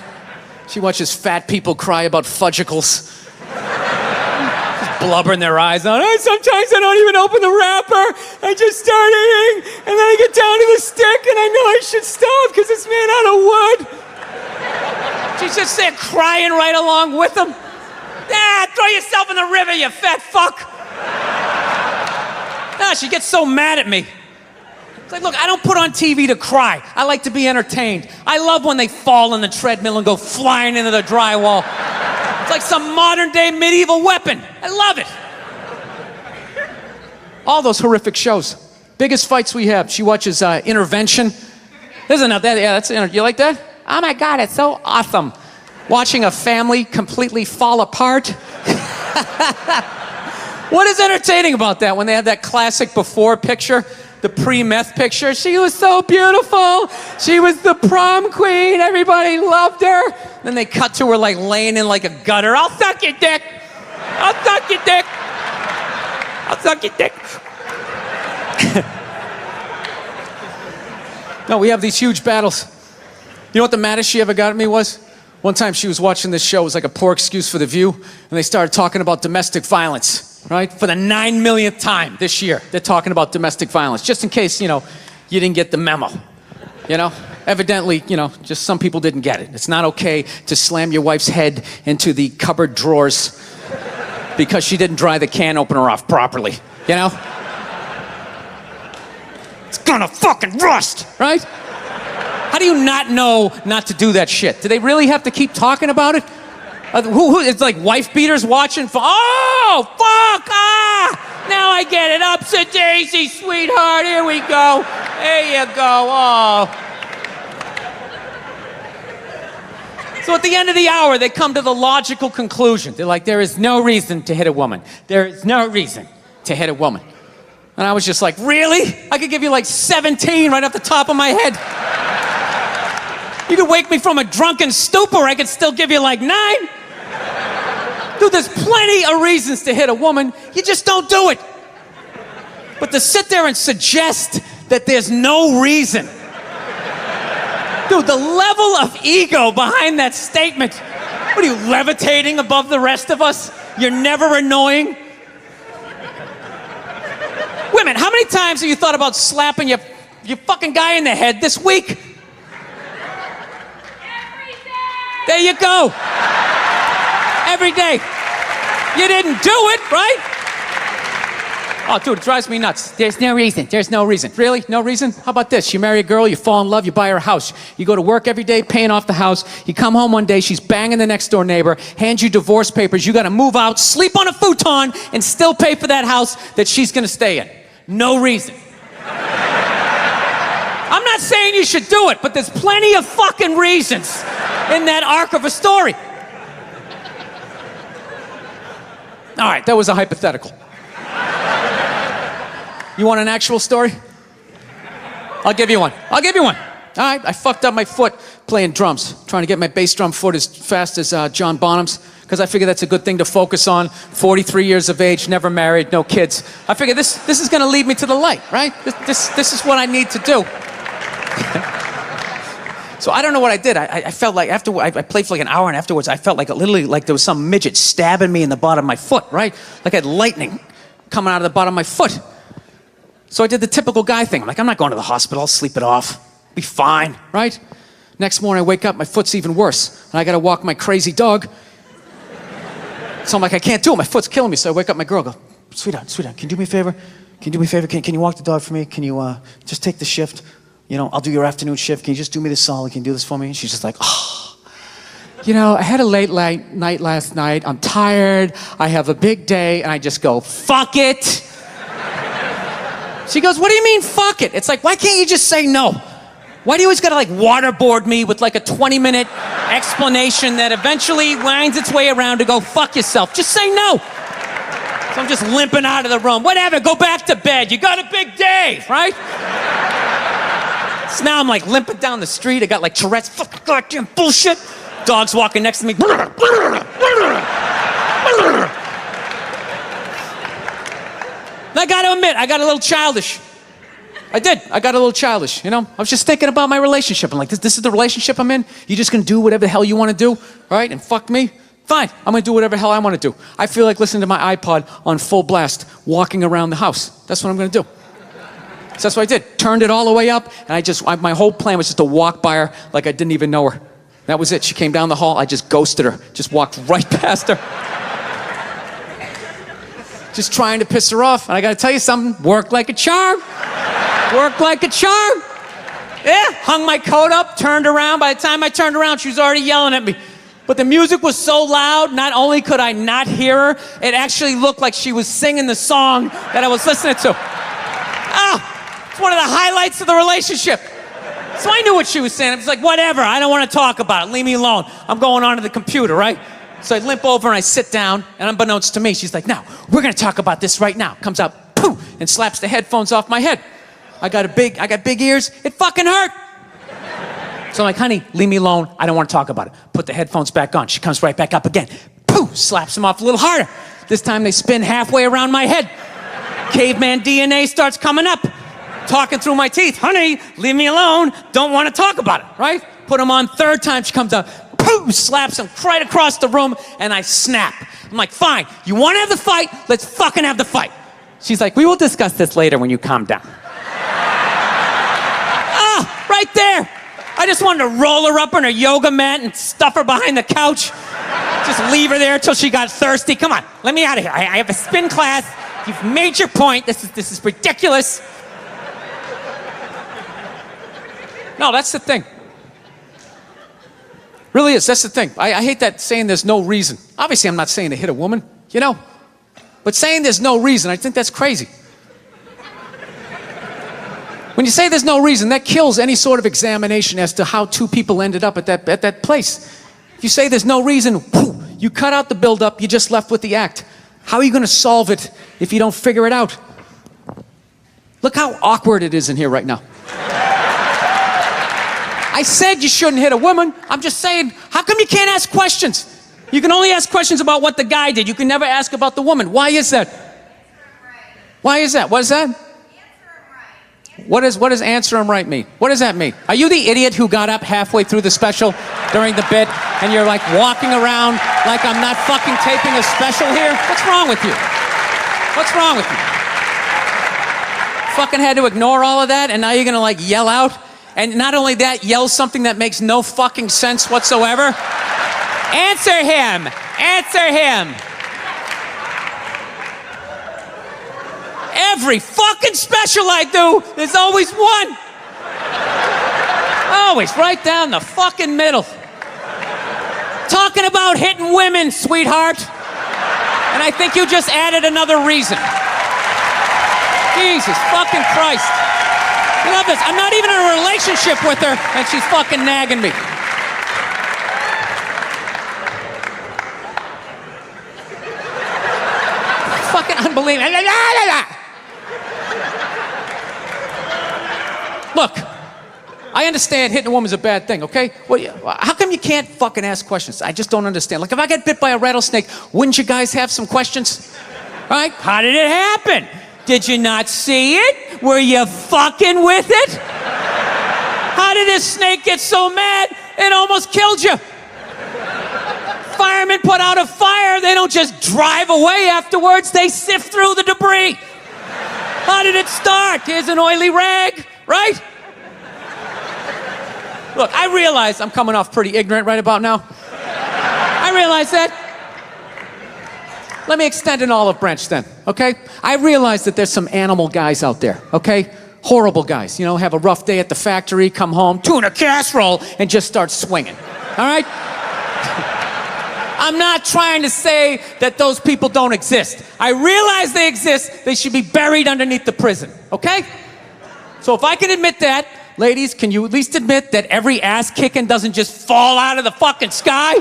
She watches fat people cry about fudgicles. Blubber in their eyes. Sometimes I don't even open the wrapper. I just start eating, and then I get down to the stick, and I know I should stop because it's made out of wood. She's just there crying right along with them. Throw yourself in the river, you fat fuck. She gets so mad at me. It's like, look, I don't put on TV to cry. I like to be entertained. I love when they fall on the treadmill and go flying into the drywall. It's like some modern-day medieval weapon. I love it. All those horrific shows. Biggest fights we have. She watches Intervention. Isn't that? Yeah, that's you like that? Oh my God, it's so awesome. Watching a family completely fall apart. What is entertaining about that when they have that classic before picture? The pre-meth picture. She was so beautiful. She was the prom queen. Everybody loved her. Then they cut to her like laying in like a gutter. I'll suck your dick. I'll suck your dick. I'll suck your dick. No, we have these huge battles. You know what the maddest she ever got at me was? One time she was watching this show. It was like a poor excuse for The View. And they started talking about domestic violence, right? For the 9 millionth time this year, they're talking about domestic violence. Just in case, you didn't get the memo. Evidently, just some people didn't get it. It's not okay to slam your wife's head into the cupboard drawers because she didn't dry the can opener off properly, It's gonna fucking rust, right? How do you not know not to do that shit? Do they really have to keep talking about it? It's like wife beaters watching. Oh, fuck! Now I get it. Upset daisy, sweetheart. Here we go. There you go. Oh. So at the end of the hour, they come to the logical conclusion. They're like, there is no reason to hit a woman. There is no reason to hit a woman. And I was just like, really? I could give you like 17 right off the top of my head. You could wake me from a drunken stupor, I could still give you like 9. Dude, there's plenty of reasons to hit a woman. You just don't do it. But to sit there and suggest that there's no reason. Dude, the level of ego behind that statement. What are you, levitating above the rest of us? You're never annoying? Women, how many times have you thought about slapping your fucking guy in the head this week? Every day! There you go. Every day. You didn't do it, right? Oh, dude, it drives me nuts. There's no reason. There's no reason. Really? No reason? How about this? You marry a girl, you fall in love, you buy her a house. You go to work every day, paying off the house. You come home one day, she's banging the next door neighbor, hands you divorce papers. You got to move out, sleep on a futon, and still pay for that house that she's going to stay in. No reason. I'm not saying you should do it, but there's plenty of fucking reasons in that arc of a story. All right, that was a hypothetical. You want an actual story? I'll give you one. All right, I fucked up my foot playing drums, trying to get my bass drum foot as fast as John Bonham's, because I figure that's a good thing to focus on. 43 years of age, never married, no kids. I figure this is going to lead me to the light, right? This is what I need to do. So I don't know what I did. I felt like after I played for like an hour, and afterwards I felt like literally like there was some midget stabbing me in the bottom of my foot, right? Like I had lightning coming out of the bottom of my foot. So I did the typical guy thing. I'm like, I'm not going to the hospital. I'll sleep it off. Be fine, right? Next morning I wake up, my foot's even worse. And I got to walk my crazy dog. So I'm like, I can't do it. My foot's killing me. So I wake up my girl, go, sweetheart, can you do me a favor? Can you walk the dog for me? Can you just take the shift? I'll do your afternoon shift. Can you just do me this solid? Can you do this for me? And she's just like, oh. I had a late night last night. I'm tired. I have a big day. And I just go, fuck it. She goes, what do you mean, fuck it? It's like, why can't you just say no? Why do you always gotta waterboard me with a 20-minute explanation that eventually winds its way around to go, fuck yourself? Just say no. So I'm just limping out of the room. Whatever, go back to bed. You got a big day, right? So now I'm like limping down the street. I got like Tourette's, fucking goddamn bullshit. Dog's walking next to me. And I gotta admit, I got a little childish. I did. I got a little childish, you know? I was just thinking about my relationship. I'm like, this is the relationship I'm in? You're just gonna do whatever the hell you wanna do, all right? And fuck me? Fine, I'm gonna do whatever the hell I wanna do. I feel like listening to my iPod on full blast, walking around the house. That's what I'm gonna do. So that's what I did. Turned it all the way up, and my whole plan was just to walk by her like I didn't even know her. That was it. She came down the hall, I just ghosted her. Just walked right past her. Just trying to piss her off. And I gotta tell you something, worked like a charm. Worked like a charm. Yeah, hung my coat up, turned around. By the time I turned around, she was already yelling at me. But the music was so loud, not only could I not hear her, it actually looked like she was singing the song that I was listening to. It's one of the highlights of the relationship. So I knew what she was saying. I was like, whatever, I don't want to talk about it. Leave me alone. I'm going on to the computer, right? So I limp over and I sit down, and unbeknownst to me, she's like, now, we're going to talk about this right now. Comes out, poof, and slaps the headphones off my head. I got big ears. It fucking hurt. So I'm like, honey, leave me alone. I don't want to talk about it. Put the headphones back on. She comes right back up again. Poof, slaps them off a little harder. This time they spin halfway around my head. Caveman DNA starts coming up. Talking through my teeth. Honey, leave me alone. Don't want to talk about it, right? Put them on third time. She comes up. Poof, slaps him right across the room, and I snap. I'm like, fine. You want to have the fight? Let's fucking have the fight. She's like, we will discuss this later when you calm down. Right there. I just wanted to roll her up on her yoga mat and stuff her behind the couch. Just leave her there until she got thirsty. Come on, let me out of here. I have a spin class. You've made your point. This is ridiculous. No, that's the thing. Really is. That's the thing. I hate that saying there's no reason. Obviously, I'm not saying to hit a woman, you know? But saying there's no reason, I think that's crazy. When you say there's no reason, that kills any sort of examination as to how two people ended up at that place. If you say there's no reason, you cut out the build-up, you're just left with the act. How are you going to solve it if you don't figure it out? Look how awkward it is in here right now. I said you shouldn't hit a woman. I'm just saying, how come you can't ask questions? You can only ask questions about what the guy did. You can never ask about the woman. Why is that? Why is that? What is that? What does answer him right mean? What does that mean? Are you the idiot who got up halfway through the special during the bit and you're like walking around like I'm not fucking taping a special here? What's wrong with you? What's wrong with you? Fucking had to ignore all of that and now you're gonna like yell out? And not only that, yell something that makes no fucking sense whatsoever? Answer him! Answer him! Every fucking special I do, there's always one. Always right down the fucking middle. Talking about hitting women, sweetheart. And I think you just added another reason. Jesus fucking Christ. You love this. I'm not even in a relationship with her, and she's fucking nagging me. Fucking unbelievable. Look, I understand hitting a woman's a bad thing, okay? Well, how come you can't fucking ask questions? I just don't understand. Like, if I get bit by a rattlesnake, wouldn't you guys have some questions? Right? How did it happen? Did you not see it? Were you fucking with it? How did this snake get so mad it almost killed you? Firemen put out a fire, they don't just drive away afterwards, they sift through the debris. How did it start? Here's an oily rag, right? Look, I realize I'm coming off pretty ignorant right about now. I realize that. Let me extend an olive branch then, okay? I realize that there's some animal guys out there, okay? Horrible guys, you know, have a rough day at the factory, come home, tuna casserole, and just start swinging, all right? I'm not trying to say that those people don't exist. I realize they exist. They should be buried underneath the prison, okay? So if I can admit that, ladies, can you at least admit that every ass kicking doesn't just fall out of the fucking sky?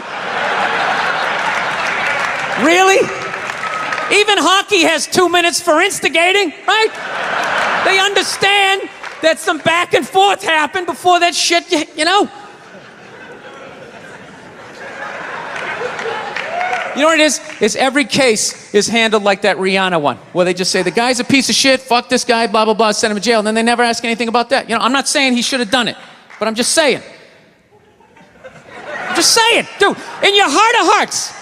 Really? Even hockey has 2 minutes for instigating, right? They understand that some back and forth happened before that shit, you know? You know what it is? Is every case is handled like that Rihanna one, where they just say, the guy's a piece of shit, fuck this guy, blah, blah, blah, send him to jail, and then they never ask anything about that. You know, I'm not saying he should have done it, but I'm just saying. I'm just saying, dude, in your heart of hearts,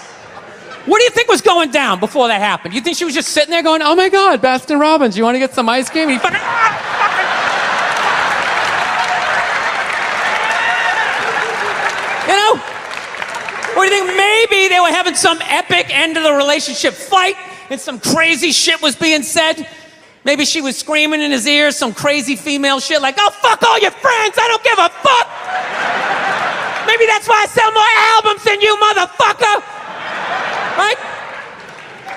what do you think was going down before that happened? You think she was just sitting there going, oh my God, Baskin Robbins, you want to get some ice cream? And he fucking, you know? Or do you think maybe they were having some epic end of the relationship fight and some crazy shit was being said? Maybe she was screaming in his ear some crazy female shit like, oh, fuck all your friends, I don't give a fuck. Maybe that's why I sell more albums than you, motherfucker. Right?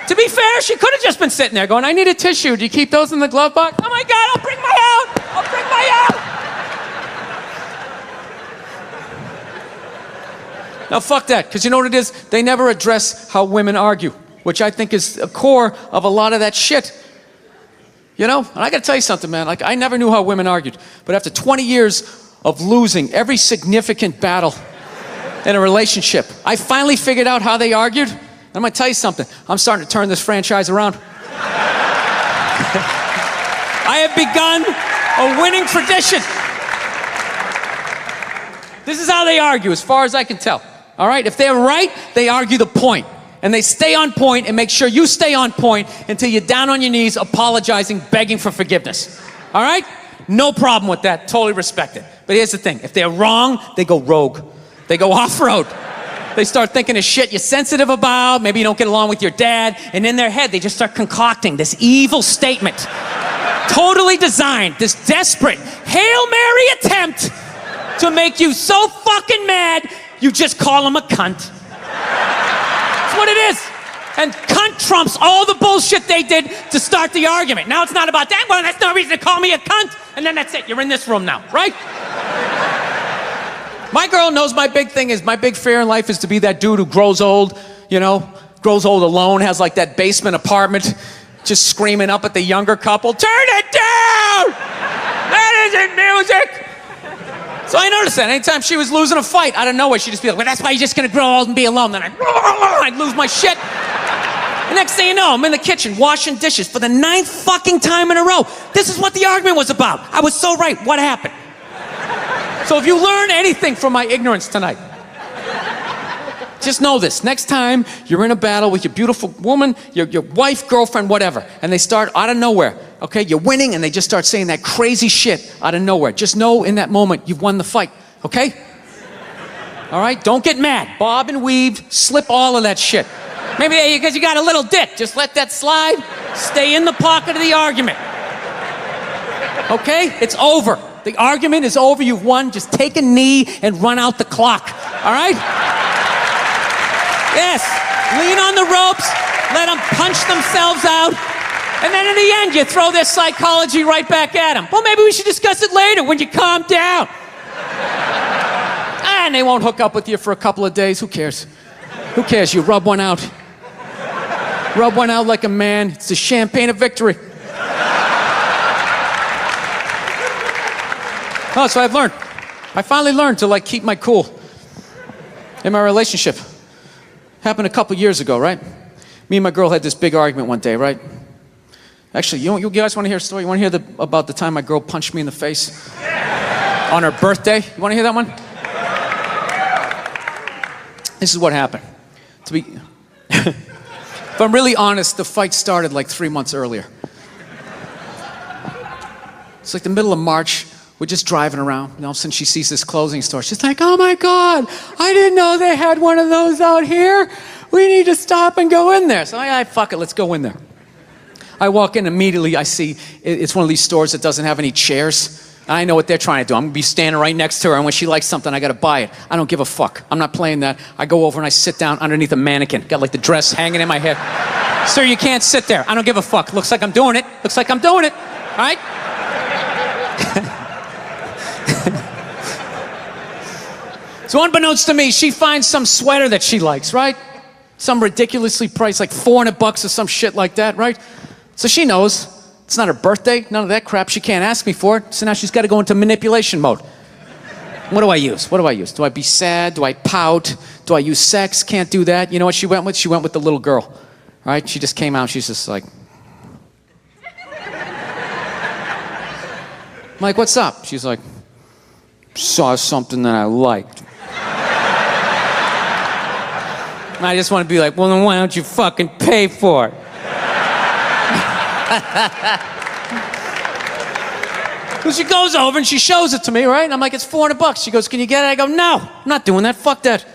To be fair, she could have just been sitting there going, I need a tissue. Do you keep those in the glove box? Oh my God, I'll bring my out. I'll bring my out. Now, fuck that, because you know what it is? They never address how women argue, which I think is the core of a lot of that shit. You know? And I gotta tell you something, man. Like, I never knew how women argued. But after 20 years of losing every significant battle in a relationship, I finally figured out how they argued. And I'm gonna tell you something. I'm starting to turn this franchise around. I have begun a winning tradition. This is how they argue, as far as I can tell. All right? If they're right, they argue the point. And they stay on point and make sure you stay on point until you're down on your knees, apologizing, begging for forgiveness. All right? No problem with that. Totally respect it. But here's the thing. If they're wrong, they go rogue. They go off-road. They start thinking of shit you're sensitive about. Maybe you don't get along with your dad. And in their head, they just start concocting this evil statement. Totally designed. This desperate Hail Mary attempt to make you so fucking mad, you just call him a cunt. That's what it is. And cunt trumps all the bullshit they did to start the argument. Now it's not about that. Well, that's no reason to call me a cunt. And then that's it. You're in this room now, right? My girl knows my big thing is, my big fear in life is to be that dude who grows old, you know, grows old alone, has like that basement apartment, just screaming up at the younger couple, turn it down! That isn't music! So I noticed that anytime she was losing a fight, out of nowhere, she'd just be like, well, that's why you're just gonna grow old and be alone. Then I'd lose my shit. The next thing you know, I'm in the kitchen washing dishes for the 9th fucking time in a row. This is what the argument was about. I was so right. What happened? So if you learn anything from my ignorance tonight, just know this. Next time you're in a battle with your beautiful woman, your wife, girlfriend, whatever, and they start out of nowhere, okay, you're winning, and they just start saying that crazy shit out of nowhere. Just know in that moment you've won the fight, okay? All right? Don't get mad. Bob and weave, slip all of that shit. Maybe because you got a little dick. Just let that slide. Stay in the pocket of the argument. Okay? It's over. The argument is over. You've won. Just take a knee and run out the clock. All right? Yes. Lean on the ropes. Let them punch themselves out. And then in the end, you throw their psychology right back at them. Well, maybe we should discuss it later when you calm down. And they won't hook up with you for a couple of days. Who cares? Who cares? You rub one out. Rub one out like a man. It's the champagne of victory. Oh, so I've learned. I finally learned to like keep my cool in my relationship. Happened a couple years ago, right? Me and my girl had this big argument one day, right? Actually, you guys want to hear a story? You want to hear about the time my girl punched me in the face on her birthday? You want to hear that one? This is what happened. If I'm really honest, the fight started like 3 months earlier. It's like the middle of March. We're just driving around. And all of a sudden she sees this clothing store. She's like, oh my God, I didn't know they had one of those out here. We need to stop and go in there. So I fuck it, let's go in there. I walk in immediately, I see it's one of these stores that doesn't have any chairs. And I know what they're trying to do. I'm gonna be standing right next to her, and when she likes something, I gotta buy it. I don't give a fuck. I'm not playing that. I go over and I sit down underneath a mannequin. Got like the dress hanging in my head. Sir, you can't sit there. I don't give a fuck. Looks like I'm doing it. Looks like I'm doing it. All right? So unbeknownst to me, she finds some sweater that she likes, right? Some ridiculously priced, like $400 or some shit like that, right? So she knows it's not her birthday, none of that crap. She can't ask me for it. So now she's got to go into manipulation mode. What do I use? What do I use? Do I be sad? Do I pout? Do I use sex? Can't do that. You know what she went with? She went with the little girl, right? She just came out. She's just like, I'm like, what's up? She's like, saw something that I liked. And I just want to be like, well, then why don't you fucking pay for it? So she goes over and she shows it to me, right? And I'm like, it's $400. She goes, can you get it? I go, no, I'm not doing that. Fuck that.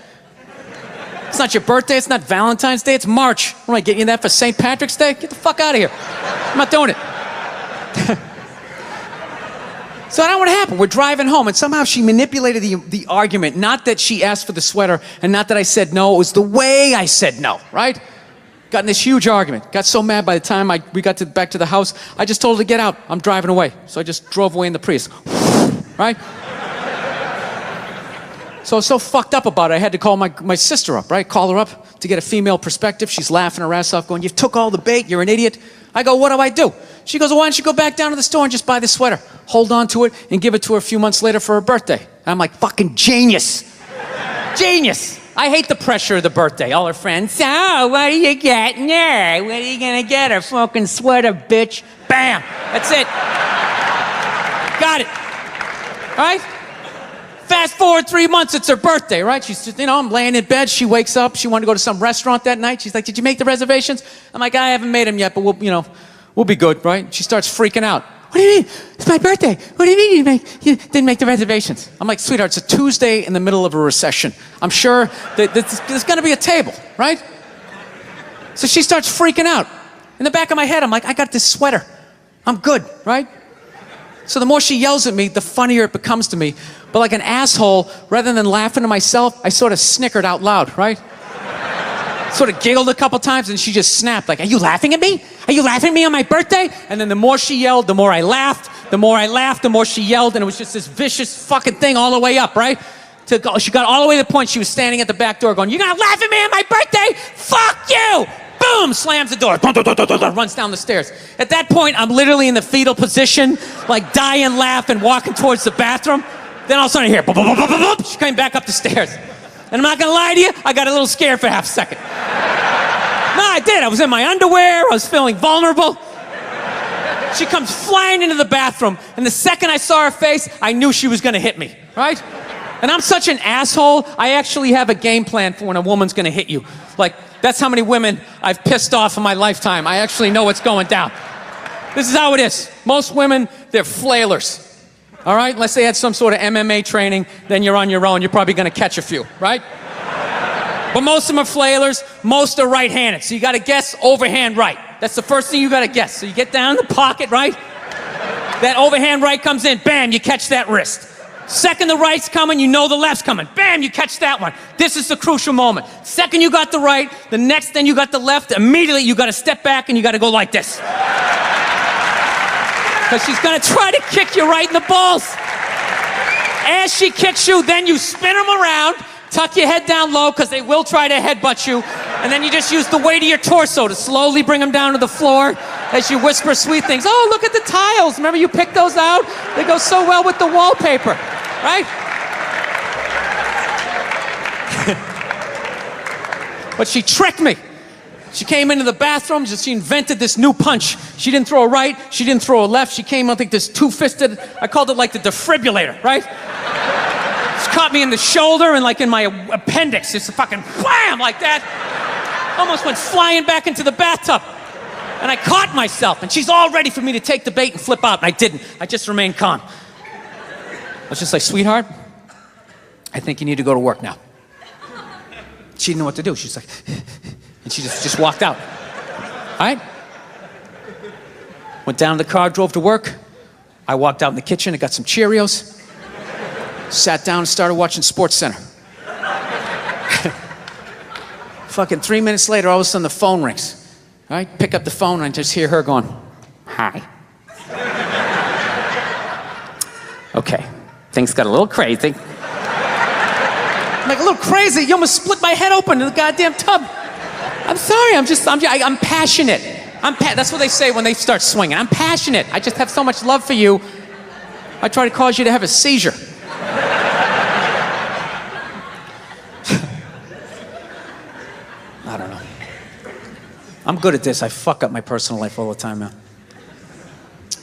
It's not your birthday. It's not Valentine's Day. It's March. What am I getting you that for St. Patrick's Day? Get the fuck out of here. I'm not doing it. So I don't know what happened. We're driving home, and somehow she manipulated the argument. Not that she asked for the sweater, and not that I said no. It was the way I said no, right? Got in this huge argument. Got so mad by the time we got back to the house, I just told her to get out. I'm driving away. So I just drove away in the Prius, right? So I was so fucked up about it, I had to call my sister up, right? Call her up to get a female perspective. She's laughing her ass off, going, you took all the bait, you're an idiot. I go, what do I do? She goes, well, why don't you go back down to the store and just buy the sweater, hold on to it, and give it to her a few months later for her birthday. And I'm like, fucking genius. Genius. I hate the pressure of the birthday. All her friends, so what are you getting her? What are you gonna get her? Fucking sweater, bitch. Bam. That's it. Got it. Right? Fast forward 3 months, it's her birthday, right? She's just, I'm laying in bed. She wakes up. She wanted to go to some restaurant that night. She's like, did you make the reservations? I'm like, I haven't made them yet, but we'll be good, right? She starts freaking out. What do you mean? It's my birthday. What do you mean you didn't make the reservations? I'm like, sweetheart, it's a Tuesday in the middle of a recession. I'm sure that there's going to be a table, right? So she starts freaking out. In the back of my head, I'm like, I got this sweater. I'm good, right? So the more she yells at me, the funnier it becomes to me. But like an asshole, rather than laughing to myself, I sort of snickered out loud, right? Sort of giggled a couple times, and she just snapped, like, are you laughing at me? Are you laughing at me on my birthday? And then the more she yelled, the more I laughed. The more I laughed, the more she yelled, and it was just this vicious fucking thing all the way up, right? She got all the way to the point she was standing at the back door going, you're gonna laugh at me on my birthday? Fuck you! Boom! Slams the door, runs down the stairs. At that point, I'm literally in the fetal position, like dying laughing, walking towards the bathroom. Then all of a sudden I hear, she came back up the stairs. And I'm not gonna lie to you, I got a little scared for half a second. No, I did. I was in my underwear. I was feeling vulnerable. She comes flying into the bathroom, and the second I saw her face, I knew she was gonna hit me, right? And I'm such an asshole, I actually have a game plan for when a woman's gonna hit you. Like, that's how many women I've pissed off in my lifetime. I actually know what's going down. This is how it is. Most women, they're flailers. All right? Unless they had some sort of MMA training, then you're on your own. You're probably gonna catch a few, right? But most of them are flailers. Most are right-handed. So you gotta guess overhand right. That's the first thing you gotta guess. So you get down in the pocket, right? That overhand right comes in, bam, you catch that wrist. Second the right's coming, you know the left's coming. Bam, you catch that one. This is the crucial moment. Second you got the right, the next then you got the left, immediately you gotta step back and you gotta go like this. Because she's gonna try to kick you right in the balls. As she kicks you, then you spin them around, tuck your head down low, because they will try to headbutt you, and then you just use the weight of your torso to slowly bring them down to the floor as you whisper sweet things. Oh, look at the tiles. Remember you picked those out? They go so well with the wallpaper, right? But she tricked me. She came into the bathroom, she invented this new punch. She didn't throw a right, she didn't throw a left. She came out like this two-fisted, I called it like the defibrillator, right? She caught me in the shoulder and like in my appendix, just a fucking wham like that. Almost went flying back into the bathtub. And I caught myself, and she's all ready for me to take the bait and flip out, and I didn't. I just remained calm. I was just like, sweetheart, I think you need to go to work now. She didn't know what to do. She's like, and she just walked out. All right? Went down to the car, drove to work. I walked out in the kitchen, I got some Cheerios. Sat down and started watching SportsCenter. Fucking 3 minutes later, all of a sudden the phone rings. All right? Pick up the phone and I just hear her going, hi. Okay, things got a little crazy. I'm like, a little crazy? You almost split my head open in the goddamn tub. I'm sorry, I'm passionate. That's what they say when they start swinging. I'm passionate. I just have so much love for you. I try to cause you to have a seizure. I don't know. I'm good at this. I fuck up my personal life all the time, man.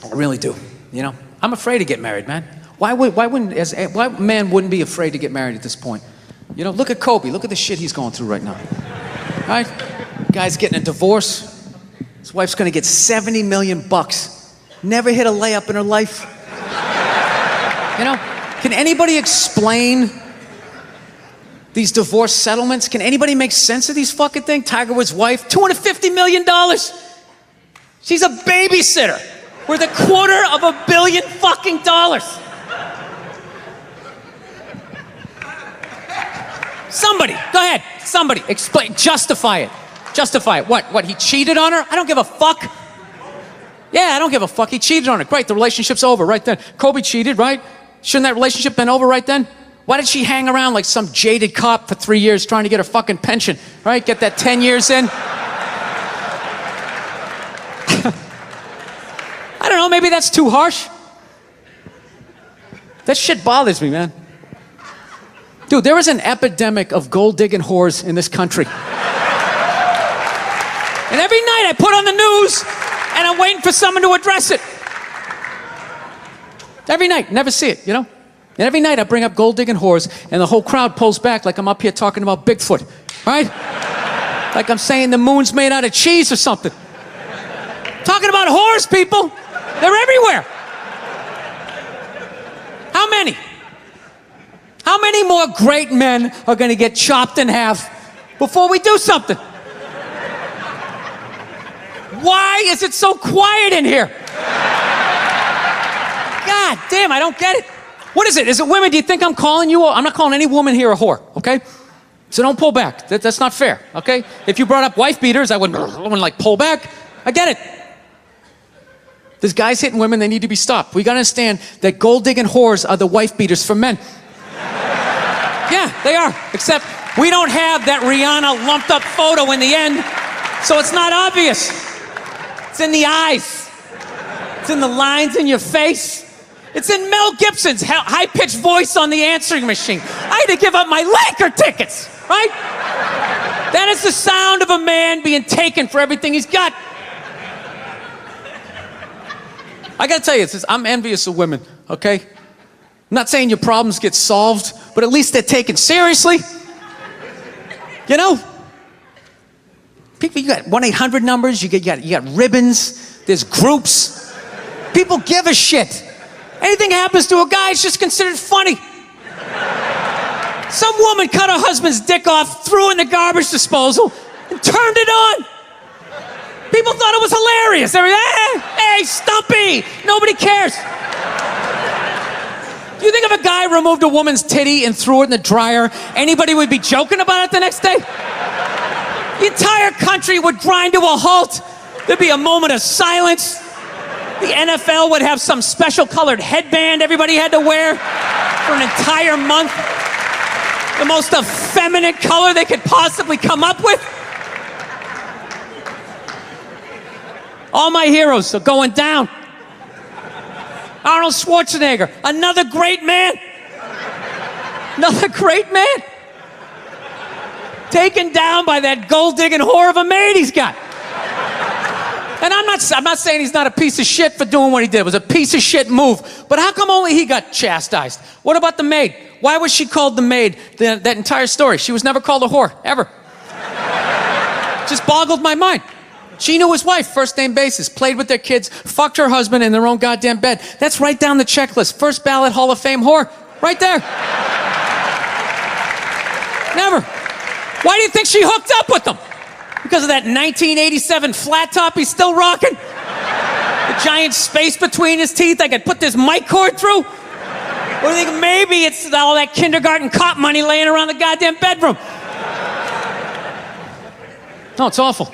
I really do. You know, I'm afraid to get married, man. Why man wouldn't be afraid to get married at this point? You know, look at Kobe. Look at the shit he's going through right now. Right? Guy's getting a divorce. His wife's gonna get $70 million. Never hit a layup in her life. You know, can anybody explain these divorce settlements? Can anybody make sense of these fucking things? Tiger Woods' wife, $250 million. She's a babysitter worth $250 million fucking dollars. Somebody, go ahead. Somebody, explain, justify it. Justify it. What, he cheated on her? I don't give a fuck. Yeah, I don't give a fuck. He cheated on her. Great, the relationship's over right then. Kobe cheated, right? Shouldn't that relationship been over right then? Why did she hang around like some jaded cop for 3 years trying to get her fucking pension, right? Get that 10 years in? I don't know, maybe that's too harsh. That shit bothers me, man. Dude, there is an epidemic of gold-digging whores in this country. And every night I put on the news, and I'm waiting for someone to address it. Every night, never see it, you know? And every night I bring up gold-digging whores, and the whole crowd pulls back like I'm up here talking about Bigfoot, right? Like I'm saying the moon's made out of cheese or something. Talking about whores, people. They're everywhere. How many? How many more great men are going to get chopped in half before we do something? Why is it so quiet in here? God damn, I don't get it. What is it? Is it women? Do you think I'm calling you? I'm not calling any woman here a whore, okay? So don't pull back. That's not fair, okay? If you brought up wife beaters, I wouldn't like pull back. I get it. There's guys hitting women, they need to be stopped. We gotta understand that gold-digging whores are the wife beaters for men. Yeah, they are. Except we don't have that Rihanna lumped up photo in the end, so it's not obvious. It's in the eyes. It's in the lines in your face. It's in Mel Gibson's high-pitched voice on the answering machine. I had to give up my Laker tickets, right? That is the sound of a man being taken for everything he's got. I gotta tell you, I'm envious of women, okay? I'm not saying your problems get solved, but at least they're taken seriously. You know? People, you got 1-800 numbers, you got ribbons, there's groups. People give a shit. Anything happens to a guy, it's just considered funny. Some woman cut her husband's dick off, threw it in the garbage disposal, and turned it on. People thought it was hilarious. They were, hey, Stumpy! Nobody cares. Do you think if a guy removed a woman's titty and threw it in the dryer, anybody would be joking about it the next day? The entire country would grind to a halt. There'd be a moment of silence. The NFL would have some special colored headband everybody had to wear for an entire month. The most effeminate color they could possibly come up with. All my heroes are going down. Arnold Schwarzenegger, another great man. Another great man. Taken down by that gold-digging whore of a maid he's got. And I'm not saying he's not a piece of shit for doing what he did. It was a piece of shit move. But how come only he got chastised? What about the maid? Why was she called the maid that entire story? She was never called a whore, ever. Just boggled my mind. She knew his wife, first name basis, played with their kids, fucked her husband in their own goddamn bed. That's right down the checklist. First ballot Hall of Fame whore. Right there. Never. Why do you think she hooked up with him? Because of that 1987 flat top he's still rocking? The giant space between his teeth I could put this mic cord through? Or do you think maybe it's all that kindergarten cop money laying around the goddamn bedroom? No, it's awful.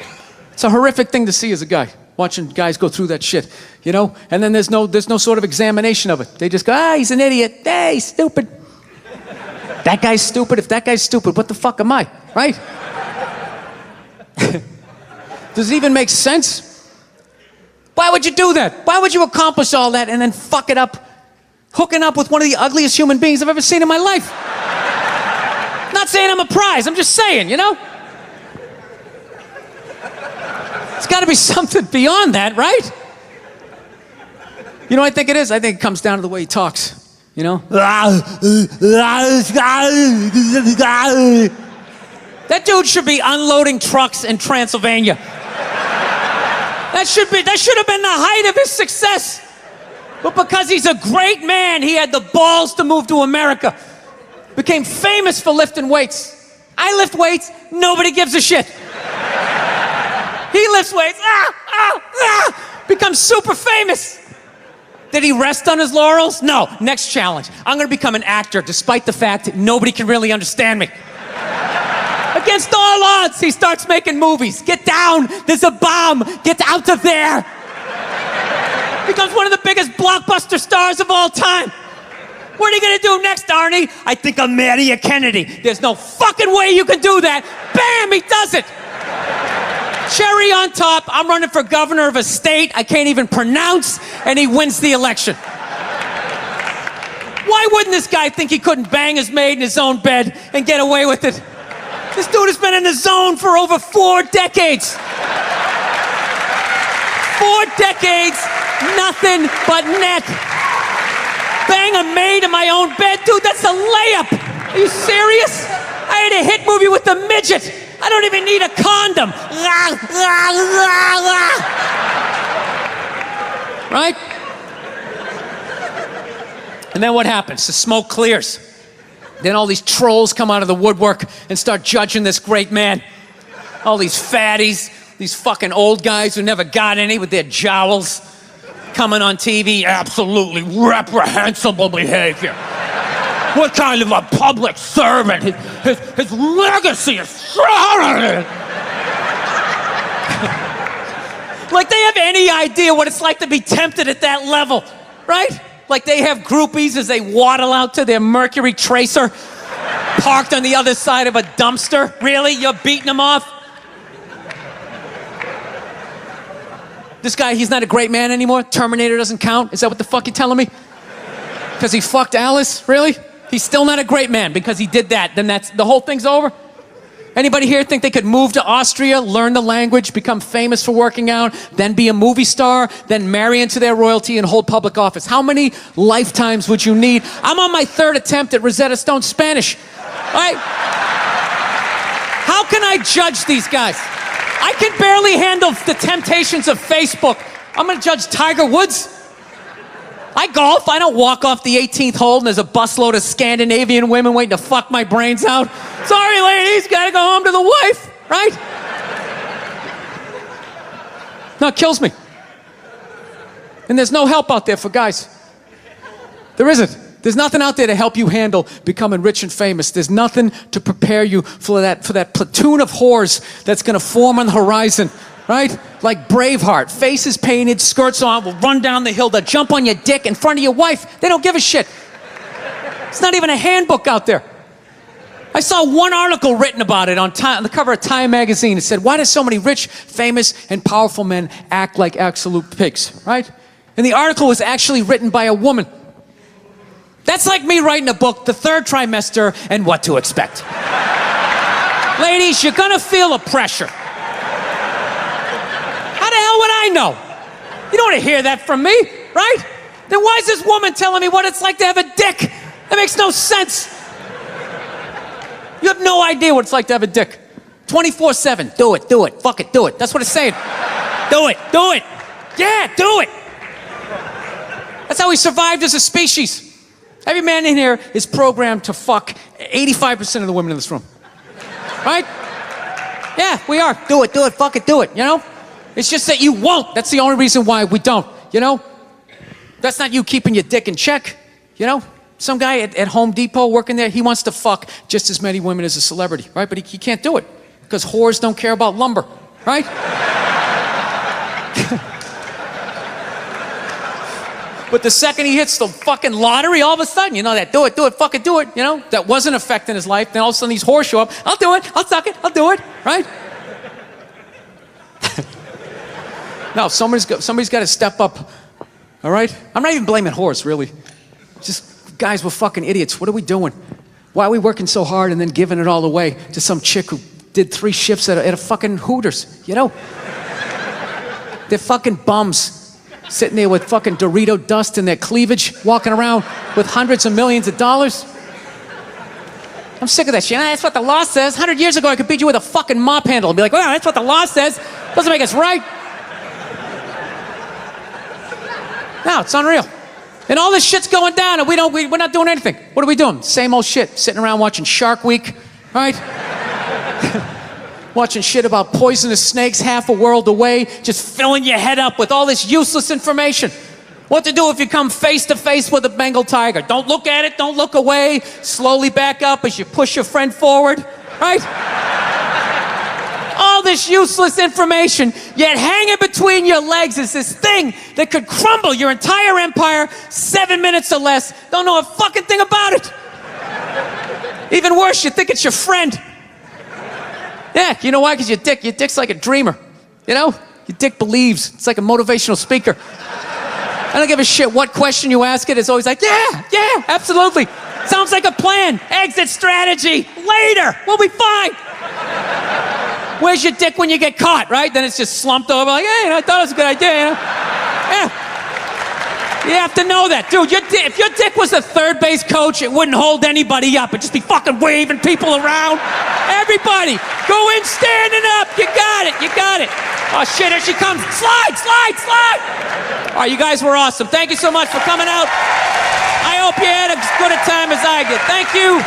It's a horrific thing to see as a guy, watching guys go through that shit, you know? And then there's no sort of examination of it. They just go, he's an idiot. Hey, he's stupid. That guy's stupid. If that guy's stupid, what the fuck am I, right? Does it even make sense? Why would you do that? Why would you accomplish all that and then fuck it up, hooking up with one of the ugliest human beings I've ever seen in my life? Not saying I'm a prize, I'm just saying, you know? It's got to be something beyond that, right? You know what I think it is? I think it comes down to the way he talks, you know? That dude should be unloading trucks in Transylvania. That should have been the height of his success. But because he's a great man, he had the balls to move to America. Became famous for lifting weights. I lift weights, nobody gives a shit. He lifts weights, becomes super famous. Did he rest on his laurels? No. Next challenge. I'm gonna become an actor despite the fact that nobody can really understand me. Against all odds, he starts making movies. Get down, there's a bomb, get out of there. Becomes one of the biggest blockbuster stars of all time. What are you gonna do next, Arnie? I think I'll marry a Kennedy. There's no fucking way you can do that. Bam, he does it. Cherry on top, I'm running for governor of a state I can't even pronounce, and he wins the election. Why wouldn't this guy think he couldn't bang his maid in his own bed and get away with it? This dude has been in the zone for over 4 decades. 4 decades, nothing but net. Bang a maid in my own bed? Dude, that's a layup. Are you serious? I had a hit movie with a midget. I don't even need a condom. Right? And then what happens? The smoke clears. Then all these trolls come out of the woodwork and start judging this great man. All these fatties, these fucking old guys who never got any with their jowls, coming on TV, absolutely reprehensible behavior. What kind of a public servant? His legacy is shrouded. Like they have any idea what it's like to be tempted at that level, right? Like they have groupies as they waddle out to their Mercury Tracer, parked on the other side of a dumpster. Really? You're beating them off? This guy, he's not a great man anymore? Terminator doesn't count? Is that what the fuck you're telling me? Because he fucked Alice? Really? He's still not a great man because he did that. Then that's the whole thing's over? Anybody here think they could move to Austria, learn the language, become famous for working out, then be a movie star, then marry into their royalty and hold public office? How many lifetimes would you need? I'm on my 3rd attempt at Rosetta Stone Spanish. Right? How can I judge these guys? I can barely handle the temptations of Facebook. I'm gonna judge Tiger Woods. I golf, I don't walk off the 18th hole and there's a busload of Scandinavian women waiting to fuck my brains out. Sorry ladies, gotta go home to the wife, right? No, it kills me. And there's no help out there for guys. There isn't. There's nothing out there to help you handle becoming rich and famous. There's nothing to prepare you for that platoon of whores that's gonna form on the horizon. Right? Like Braveheart, faces painted, skirts on, will run down the hill, they'll jump on your dick in front of your wife. They don't give a shit. It's not even a handbook out there. I saw one article written about it on the cover of Time magazine. It said, why do so many rich, famous, and powerful men act like absolute pigs, right? And the article was actually written by a woman. That's like me writing a book, The Third Trimester and What to Expect. Ladies, you're gonna feel a pressure. How the hell would I know? You don't want to hear that from me, right? Then why is this woman telling me what it's like to have a dick? That makes no sense. You have no idea what it's like to have a dick. 24/7, do it, fuck it, do it. That's what it's saying. Do it. Yeah, do it. That's how we survived as a species. Every man in here is programmed to fuck 85% of the women in this room. Right? Yeah, we are. Do it, fuck it, do it, you know? It's just that you won't. That's the only reason why we don't, you know? That's not you keeping your dick in check, you know? Some guy at Home Depot working there, he wants to fuck just as many women as a celebrity, right? But he can't do it because whores don't care about lumber, right? But the second he hits the fucking lottery, all of a sudden, you know, that do it, fucking do it, you know? That wasn't affecting his life. Then all of a sudden these whores show up. I'll do it, I'll suck it, I'll do it, right? No, somebody's got to step up. All right? I'm not even blaming whores, really. Just, guys, we're fucking idiots. What are we doing? Why are we working so hard and then giving it all away to some chick who did 3 shifts at a fucking Hooters, you know? They're fucking bums, sitting there with fucking Dorito dust in their cleavage, walking around with hundreds of millions of dollars. I'm sick of that shit. That's what the law says. 100 years ago, I could beat you with a fucking mop handle and be like, well, that's what the law says. Doesn't make us right. No, it's unreal. And all this shit's going down, and we're not doing anything. What are we doing? Same old shit. Sitting around watching Shark Week, right? Watching shit about poisonous snakes half a world away, just filling your head up with all this useless information. What to do if you come face to face with a Bengal tiger? Don't look at it, don't look away. Slowly back up as you push your friend forward, right? All this useless information, yet hanging between your legs is this thing that could crumble your entire empire 7 minutes or less. Don't know a fucking thing about it. Even worse, you think it's your friend. Yeah, you know why? Because your dick's like a dreamer. You know? Your dick believes. It's like a motivational speaker. I don't give a shit what question you ask it. It's always like, yeah, absolutely. Sounds like a plan. Exit strategy. Later. We'll be fine. Where's your dick when you get caught, right? Then it's just slumped over like, hey, I thought it was a good idea, you know? Yeah. You have to know that. Dude, if your dick was a third base coach, it wouldn't hold anybody up. It'd just be fucking waving people around. Everybody, go in standing up. You got it. Oh, shit, here she comes. Slide. All right, you guys were awesome. Thank you so much for coming out. I hope you had as good a time as I did. Thank you.